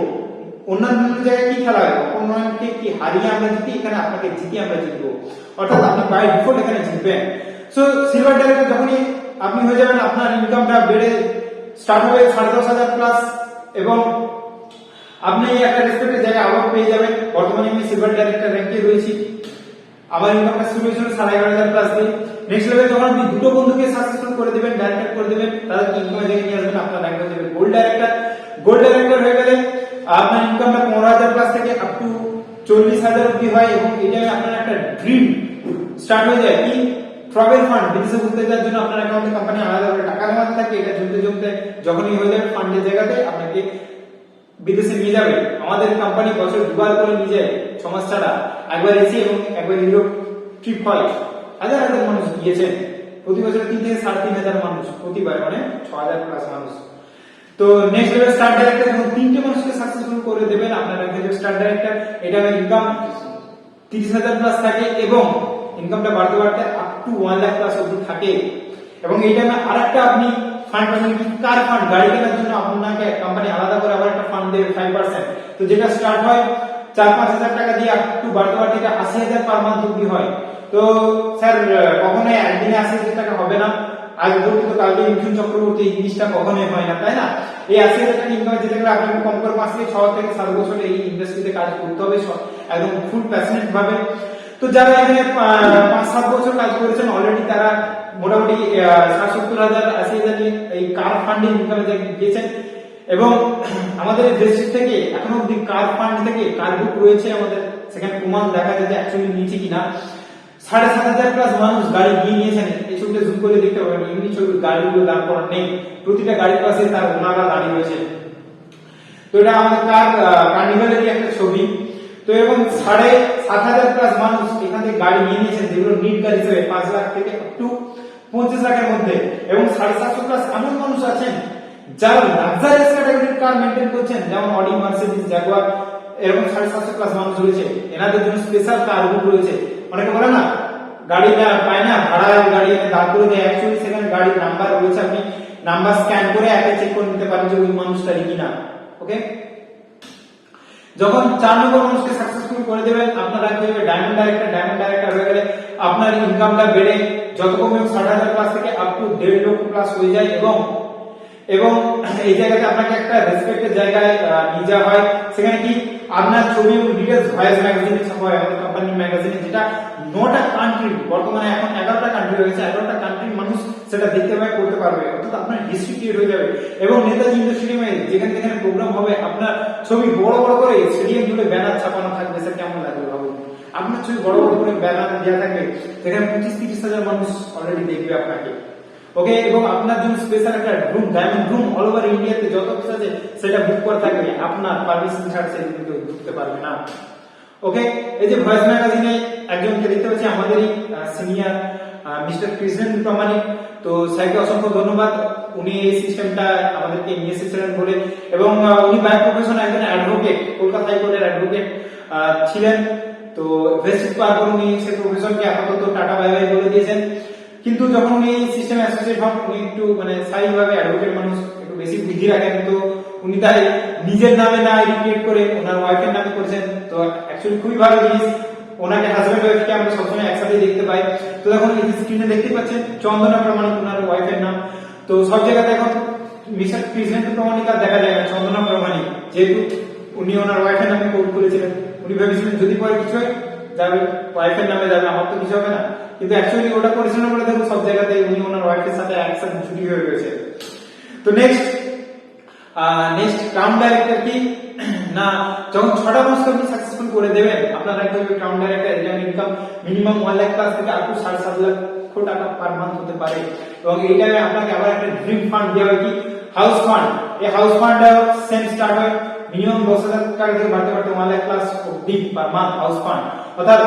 অন্যান্য জায়গায় কি খেলা হয়, অন্যকে কি হারিয়ে আমরা জিতি, এখানে আপনাকে জিতিয়ে আমরা জিতবো, অর্থাৎ আপনি বাই ডিফল্ট এখানে জিতবেন। সো সিলভার ডাইরেক্টর যখনই আপনি হয়ে যাবেন, আপনার ইনকামটা বেড়ে স্টার্ট হবে 10,500 প্লাস, এবং আপনি একটা রেসপেক্টেড জায়গায় আবার পেয়ে যাবেন। বর্তমানে আমি সিলভার ডাইরেক্টর র্যাঙ্কে রয়েছি, আমার ইনকামটা শুরু হয়েছিল 11,500 প্লাস দিয়ে। নেক্সট লেভেল যখন আপনি দুটো বন্ধুকে সাকসেসফুল করে দিবেন, ডাইরেক্টর করে দিবেন, তাদেরকে ইনকামের জায়গায় নিয়ে আসবেন, আপনার র্যাঙ্ক হয়ে যাবে গোল্ড ডাইরেক্টর। গোল্ড ডাইরেক্টর হয়ে গেলে আপনার ইনকামটা 15,000 প্লাস থেকে আপ টু 40,000 অব্দি হয়, এবং এটা আপনার একটা ড্রিম স্টার্ট হয়ে যায়। কি, ট্রাভেল ফান্ড, বিদেশে ঘুরতে যাওয়ার জন্য আপনার অ্যাকাউন্টে কোম্পানি আলাদা করে টাকা জমাতে থাকে, এটা জমতে জমতে যখনই হয়ে যাবে ফান্ডের জায়গাতে আপনাকে বিদেশে নিয়ে যাবে। আমাদের কোম্পানি বছর দুবার করে নিয়ে যায়, 6 মাস ছাড়া, একবার এসি এবং একবার ইউরোপ ট্রিপ হয়। হাজার হাজার মানুষ গিয়েছেন, প্রতি বছর 3 থেকে 3,500 মানুষ প্রতিবার, মানে 6,000 প্লাস মানুষ। তো নেক্সট লেভেল স্টার ডাইরেক্টর যখন 3টে মানুষকে সাকসেসফুল করে দেবেন, আপনার একটা স্টার ডাইরেক্টর, এটা ইনকাম 30,000 প্লাস থাকে, এবং ইনকামটা বাড়তে বাড়তে আপ টু 1 লাখ প্লাস অবধি থাকে। এবং এই টাইমে আরেকটা আপনি ফান্ড পাবেন, কি, কার ফান্ড, গাড়ি কেনার জন্য আপনাকে কোম্পানি আলাদা করে আবার একটা ফান্ড দেবে 5%। তো যেটা স্টার্ট হয় 4-5 হাজার টাকা দিয়ে, আপ টু বাড়তে বাড়তে এটা 80,000 পার মান্থ অবধি হয়। তো স্যার কখনোই একদিনে 80,000 টাকা হবে না, আজ বলতে কালকে মিঠুন চক্রবর্তী, এই জিনিসটা কখনোই হয় না, তাই না? এই 80,000 টাকা ইনকাম যেতে গেলে আপনাকে কম করে 5 থেকে 6 থেকে 7 বছর এই ইন্ডাস্ট্রিতে কাজ করতে হবে, একদম ফুল প্যাশনেট ভাবে। তো যারা এখানে 5-7 বছর কাজ করেছেন অলরেডি, তারা মোটামুটি 60-70,000 80,000 এই কার ফান্ডে ইনকামে গিয়েছেন। এবং আমাদের ডিস্ট্রিক্ট থেকে এখনো অব্দি কার ফান্ড থেকে কার বুক রয়েছে আমাদের, সেখানে প্রমাণ দেখা যায় যে অ্যাকচুয়ালি নিয়েছে কিনা। 7,500 প্লাস মানুষ গাড়ি গিয়ে নিয়েছেন, এই ছবিটা জুম করে দেখতে পাবেন, এমনি ছবি গাড়িগুলো দাঁড় করানো নেই, প্রতিটা গাড়ির পাশে তার ওনারা দাঁড়িয়ে রয়েছে। তো এটা আমাদের কার্নিভালেরই একটা ছবি। তো এবং 7,500 প্লাস মানুষ এখান থেকে গাড়ি নিয়ে নিয়েছেন, যেগুলো নিট গাড়ি হিসেবে 5 লাখ থেকে আপ টু 25 লাখের মধ্যে। এবং 750 প্লাস এমন মানুষ আছেন যারা লাক্সারিয়াস ক্যাটাগরির কার মেইনটেইন করছেন, যেমন অডি, মার্সিডিজ, জাগুয়ার, এরকম 750 প্লাস মানুষ রয়েছে। এনাদের জন্য স্পেশাল কার বুক রয়েছে। অনেকে বলে না গাড়ি না পায় না, ভাড়ায় গাড়ি এনে দাঁড় করে দেয়, অ্যাকচুয়ালি সেখানে গাড়ির নাম্বার রয়েছে, আপনি নাম্বার স্ক্যান করে অ্যাপে চেক করে নিতে পারেন যে ওই মানুষটারই কিনা। ওকে, যখন 4 নম্বর মানুষকে সাকসেসফুল করে দেবেন, আপনার রাখতে হবে ডায়মন্ড ডাইরেক্টর। ডায়মন্ড ডাইরেক্টর হয়ে গেলে আপনার ইনকামটা বেড়ে যত কমে 60,000 প্লাস থেকে আপ টু 1.5 লক্ষ প্লাস হয়ে যায়। এবং এই জায়গাতে আপনাকে একটা রেসপেক্টেড জায়গায় নিয়ে যাওয়া হয়, সেখানে কি আপনার ছবি এবং ডিটেইলস ভয়েস ম্যাগাজিনে ছাপা হয়, আমাদের কোম্পানির ম্যাগাজিনে, যেটা 9টা কান্ট্রি, বর্তমানে এখন 11টা কান্ট্রি হয়ে গেছে, 11টা কান্ট্রির মানুষ সেটা দেখতে পাবে, করতে পারবে, অর্থাৎ আপনার হিস্ট্রি ক্রিয়েট হয়ে যাবে। এবং নেতাজি ইন্ডোর স্টেডিয়ামে যেখানে যেখানে প্রোগ্রাম হবে, আপনার ছবি বড় বড় করে স্টেডিয়াম জুড়ে ব্যানার ছাপানো থাকবে। স্যার কেমন লাগবে ভাবুন, আপনার ছবি বড় বড় করে ব্যানার দেওয়া থাকবে, সেখানে 25-30 হাজার মানুষ অলরেডি দেখবে আপনাকে। ওকে, এবং আপনার জন্য স্পেশাল একটা room, diamond room, all over ইন্ডিয়াতে যত কিছু আছে সেটা বুক করা থাকবে, আপনার পারমিশন ছাড়া সেদিকে কেউ ঢুকতে পারবে না। ওকে, এই যে ভয়েস ম্যাগাজিনে একজনকে দেখতে পাচ্ছি, আমাদেরই সিনিয়র মিস্টার কৃষ্ণেন প্রামাণিক। তো স্যারকে অসংখ্য ধন্যবাদ, উনি এই সিস্টেমটা আমাদেরকে নিয়ে এসেছিলেন বলে। এবং উনি বাই প্রফেশন একজন অ্যাডভোকেট, কলকাতা হাইকোর্টের অ্যাডভোকেট ছিলেন। তো ভেস্টিজ পাওয়ার পর উনি সেই প্রফেশনকে আপাতত টাটা বাই বাই বলে দিয়েছেন। কিন্তু যখন উনি সিস্টেমে অ্যাসোসিয়েট হন, উনি একটু মানে স্থায়ীভাবে অ্যাডভোকেট মানুষ, একটু বেশি বুদ্ধি রাখেন, তো উনি তাই নিজের নামে না রিক্রিয়েট করে ওনার ওয়াইফের নামে করেছেন। তো অ্যাকচুয়ালি খুবই ভালো জিনিস, ওনাকে হাজব্যান্ড ওয়াইফকে আমরা সবসময় একসাথে দেখতে পাই। তো এখন এই স্ক্রিনে দেখতে পাচ্ছেন চন্দনা প্রামাণিক ওনার ওয়াইফের নাম। তো সব জায়গাতে এখন মিস্টার কৃষ্ণেন প্রামাণিক আর দেখা যায় না, চন্দনা প্রামাণিক, যেহেতু উনি ওনার ওয়াইফের নামে কোড করেছিলেন। উনি ভেবেছিলেন যদি পরে কিছু হয় যাবে ওয়াইফের নামে যাবে, আমার তো কিছু হবে না, কিন্তু অ্যাকচুয়ালি ওটা করেছিলেন বলে দেখুন সব জায়গাতে উনি ওনার ওয়াইফের সাথে একসাথে জুটি হয়ে রয়েছে। তো নেক্সট ক্রাউন ডাইরেক্টর কি না, যখন 6টা মাসকে আপনি সাকসেসফুল করে দেবেন, আপনার রাখতে হবে ক্রাউন ডাইরেক্টর, এটা ইনকাম মিনিমাম 1 লাখ প্লাস থেকে আপ টু 7.5 লক্ষ টাকা পার মান্থ হতে পারে। এবং এই টাইমে আপনাকে আবার একটা ড্রিম ফান্ড দেওয়া হয়, কি, হাউস ফান্ড। এই হাউস ফান্ড সেম স্টার্ট হয় মিনিমাম 10,000 টাকা থেকে বাড়তে বাড়তে 1 লাখ প্লাস অবধি পার মান্থ হাউস ফান্ড। অর্থাৎ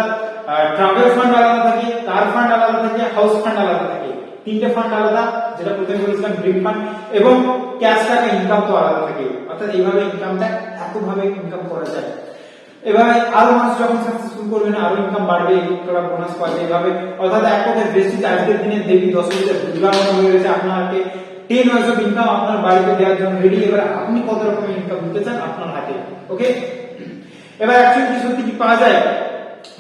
ট্রাভেল ফান্ড আলাদা থাকে, কার ফান্ড আলাদা থাকে, হাউস ফান্ড আলাদা থাকে, 3টে ফান্ড আলাদা, যেটা প্রথমে বলেছিলাম ড্রিম ফান্ড, এবং ক্যাশ টাকা ইনকাম তো আলাদা থাকে। অর্থাৎ এইভাবে ইনকামটা এতভাবে ইনকাম করা যায়। এভাবে আরো মানুষ যখন সাকসেসফুল করবেন আরো ইনকাম বাড়বে, তোরা বোনাস পাবে এভাবে। অর্থাৎ এক কথায় বেসিক আজকের দিনে দেবী দশমীতে দুর্গা হয়ে গেছে, আপনাকে 10 ওয়ার্স অফ ইনকাম আপনার বাড়িতে দেওয়ার জন্য রেডি। এবার আপনি কত রকমের ইনকাম দিতে চান আপনার হাতে। ওকে, এবার অ্যাকচুয়ালি সত্যি কি পাওয়া যায়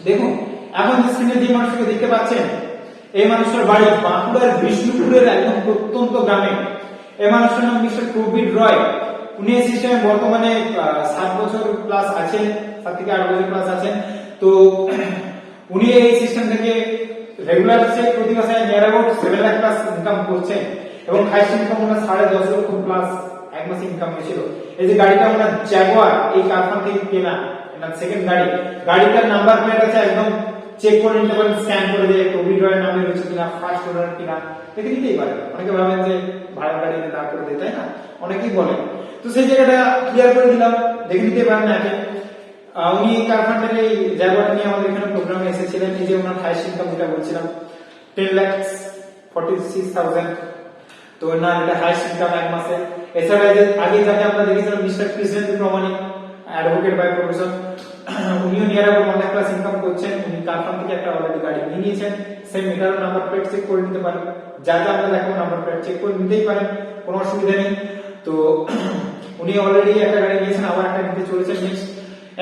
দেখুন। এখন স্ক্রিনে যে মানুষকে দেখতে পাচ্ছেন এই মানুষটার বাড়ি বাঁকুড়ার বিষ্ণুপুরের একদম প্রত্যন্ত গ্রামে। এই মানুষটার নাম মিস্টার প্রবীর রয়। উনি এই সিস্টেমে বর্তমানে 7 বছর প্লাস আছেন, 7 থেকে 8 বছর প্লাস আছেন। তো উনি এই সিস্টেম থেকে রেগুলার প্রতি মাসে near about 7 lakh plus income করছেন এবং হাইস্ট ইনকাম ওনার 10.5 লক্ষ প্লাস এক মাসে ইনকাম হয়েছিল। এই যে গাড়িটা ওনার জাগুয়ার এই কারখানা থেকে কেনা, এনার সেকেন্ড গাড়ি, গাড়িটার নাম্বার প্লেট আছে, একদম চেক করে নিতে পারেন, স্ক্যান করে দিয়ে প্রবীর রয়ের নামে রয়েছে কিনা, ফার্স্ট ওনার কিনা দেখে নিতেই পারেন। অনেকে ভাবেন যে ভাড়া গাড়িতে দাঁড় করে দেয়, তাই না, অনেকেই বলেন। তো সেই জায়গাটা ক্লিয়ার করে দিলাম, দেখে নিতে পারেন না। উনি এই কারখানাটার এই জায়গাটা নিয়ে আমাদের এখানে প্রোগ্রামে এসেছিলেন। এই যে ওনার হাইস্ট ইনকাম যেটা বলছিলাম 10,46,000, তো না এটা হাইস্ট ইনকাম এক মাসে। এছাড়া আগে যাকে আমরা দেখেছিলাম mister Krishnendra Pramanik, advocate by profession, উনিও near about 1 lakh plus income করছেন। উনি কারখানা থেকে একটা অলরেডি গাড়ি নিয়ে নিয়েছেন। সেম এটারও নাম্বার প্লেট চেক করে নিতে পারেন, যা যা আমরা দেখো নাম্বার প্লেট চেক করে নিতেই পারেন, কোনো অসুবিধা নেই। তো উনি অলরেডি একটা গাড়ি নিয়েছেন, আবার একটা নিতে চলেছেন নেক্সট।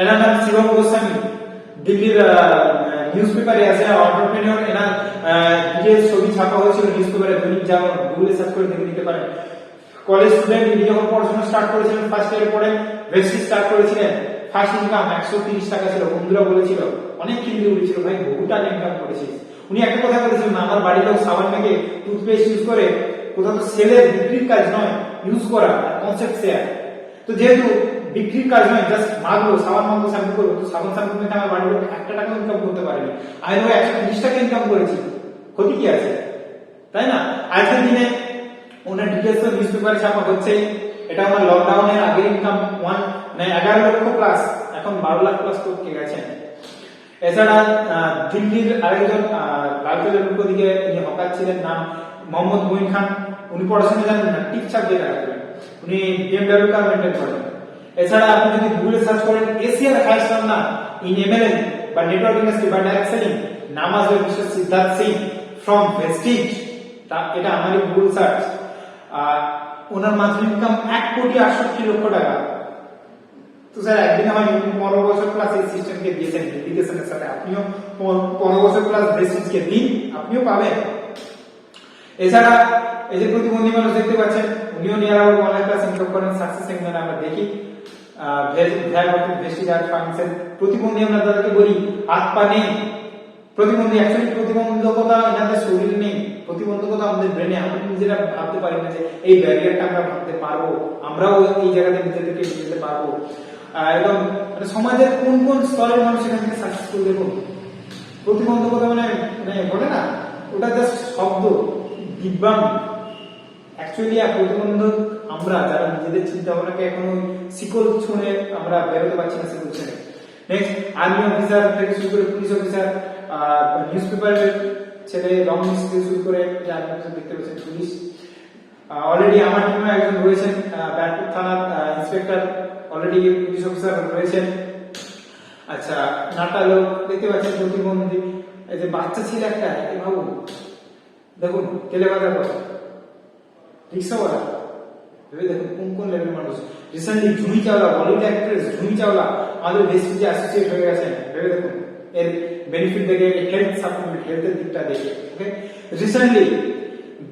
এনার নাম শিবম গোস্বামী, দিল্লির নিউজ পেপারে আছে অন্টারপ্রেনিউর। এনার ডিটেইলস ছবি ছাপা হয়েছিল নিউজ পেপারে, দৈনিক জাগরণ, গুগলে সার্চ করে দেখে নিতে পারেন। কলেজ স্টুডেন্ট, ইনি যখন পড়াশোনা স্টার্ট করেছিলেন ফার্স্ট ইয়ারে পড়ে ভেস্টি স্টার্ট করেছিলেন। ফার্স্ট ইনকাম 130 টাকা ছিল, বন্ধুরা বলেছিল, অনেক কিনতে বলেছিল, ভাই বহু টাকা ইনকাম করেছিস। উনি একটা কথা বলেছিলেন, আমার বাড়ির লোক সাবান মেখে টুথপেস্ট ইউজ করে, কোথাও তো সেলের বিক্রির কাজ নয়, ইউজ করা কনসেপ্ট শেয়ার। তো যেহেতু বিক্রির কাজ নয়, জাস্ট মাগলো সাবান মাগলো শ্যাম্পু করবো, তো সাবান শ্যাম্পু মেখে আমার বাড়ির লোক 1 টাকা ইনকাম করতে পারেনি, আমি ধরো 130 টাকা ইনকাম করেছি, ক্ষতি কি আছে, তাই না? আজকের দিনে ওনার ডিটেইলস নিউজ পেপারে ছাপা হচ্ছে। এটা আমার লকডাউনের আগের ইনকাম 11 লক্ষ প্লাস, এখন 12 লাখ প্লাস করতে গেছেন। এছাড়া দিল্লির আরেকজন লালকেল্লার পূর্ব দিকে ইনি হকার ছিলেন, নাম মোহাম্মদ মঈন খান। উনি পড়াশোনা জানেন না, টিপছাপ দিয়ে রাখবেন, উনি BMW কার মেনটেন করেন। এছাড়া আপনি যদি গুগলে সার্চ করেন এশিয়ার হাইস্ট আর্নার ইন MLM বা নেটওয়ার্ক ইন্ডাস্ট্রি বা ডাইরেক্ট সেলিং, নাম আসবে mister Siddharth Singh from Vestige. এটা আমারই গুগল সার্চ। ওনার মান্থলি ইনকাম 1,68,00,000 টাকা। তো স্যার একদিন আমার 15 বছর প্লাস এই সিস্টেমকে দিয়েছেন, ডেডিকেশনের সাথে আপনিও 15 বছর প্লাস ভেস্টিজকে দিন, আপনিও পাবেন। এছাড়া এই যে প্রতিবন্ধী মানুষ দেখতে পাচ্ছেন, উনিও near about 1 lakh plus income করেন। সাকসেস সেগমেন্টে আমরা দেখি ভেস্টিজ আর ফাংশন। প্রতিবন্ধী আমরা তাদেরকে বলি হাত পা নেই, প্রতিবন্ধী অ্যাকচুয়ালি প্রতিবন্ধকতা এনাদের শরীরে নেই, প্রতিবন্ধকতা আমাদের ব্রেনে। আমরা নিজেরা ভাবতে পারি না যে এই ব্যারিয়ারটা আমরা ভাবতে পারবো, আমরাও এই জায়গাতে নিজেদেরকে যেতে পারবো। একদম মানে সমাজের কোন কোন স্তরের মানুষ এখান থেকে সাকসেসফুল দেখুন। প্রতিবন্ধকতা মানে বলে না, ওটা জাস্ট শব্দ, দিব্যাঙ্গ। অ্যাকচুয়ালি প্রতিবন্ধক আমরা যারা নিজেদের চিন্তা ভাবনাকে এখনো শিকল ছুঁড়ে আমরা বেরোতে পারছি না, শিকল ছেড়ে। নেক্সট আর্মি অফিসার থেকে শুরু করে পুলিশ অফিসার, নিউজ পেপারের ছেলে, রং মিস্ত্রি থেকে শুরু করে আর্মি অফিসার দেখতে পাচ্ছেন, পুলিশ। অলরেডি আমার টিমে একজন রয়েছেন ব্যারাকপুর থানার ইন্সপেক্টর, অলরেডি পুলিশ অফিসার রয়েছেন। আচ্ছা, নাটালো দেখতে পাচ্ছেন প্রতিবন্ধী। এই যে বাচ্চা ছেলে একটা, এই ভাবুন, দেখুন তেলেবাজার কথা, রিক্সাওয়ালা, ভেবে দেখুন কোন কোন লেভেলের মানুষ। রিসেন্টলি জুহি চাওলা, বলিউড অ্যাক্ট্রেস জুহি চাওলা আমাদের ভেস্টিজে অ্যাসোসিয়েট হয়ে গেছেন, ভেবে দেখুন এর বেনিফিট দেখে, হেলথ সাপ্লিমেন্ট, হেলথের দিকটা দেখে। ওকে, রিসেন্টলি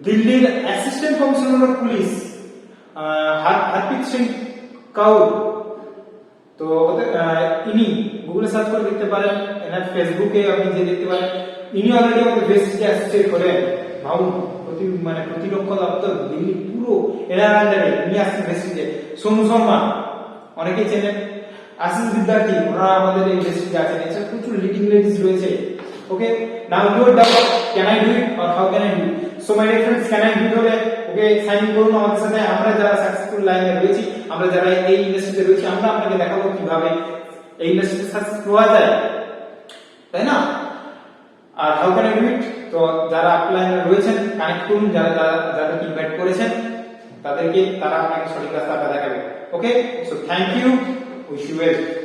দিল্লির assistant commissioner of police Harpreet Singh কাউর, তো ইনি গুগলে সার্চ করে দেখতে পারেন, এনার ফেসবুকে আপনি যে দেখতে পারেন, ইনি অলরেডি আমাদের ভেস্টিজে অ্যাসোসিয়েট হলেন। ভাবুন, প্রতিরক্ষা দপ্তর দিল্লি পুরো এনার আন্ডারে নিয়ে আসছেন ভেস্টিজে। সোনু শর্মা অনেকেই চেনেন, আশিস বিদ্যার্থী, ওনারা আমাদের এই ভেস্টিজে আছেন। এছাড়া প্রচুর লিডিং লেডিস রয়েছে। Okay, now your doubt, can I do it or how can I do? So my dear friends, can I do it হলে ওকে সাইন করুন আমাদের সাথে। আমরা যারা সাকসেসফুল লাইনে রয়েছি, আমরা যারা এই ইন্ডাস্ট্রিতে রয়েছি, আমরা আপনাকে দেখাবো কিভাবে এই ইন্ডাস্ট্রিতে সাকসেস পাওয়া যায়, তাই না? আর how can I do it? তো যারা আপলাইনে রয়েছেন কানেক্ট করুন, যারা যাদেরকে ইনভাইট করেছেন তারা আপনাকে সঠিক রাস্তাটা দেখাবে। Okay, so thank you, wish you well.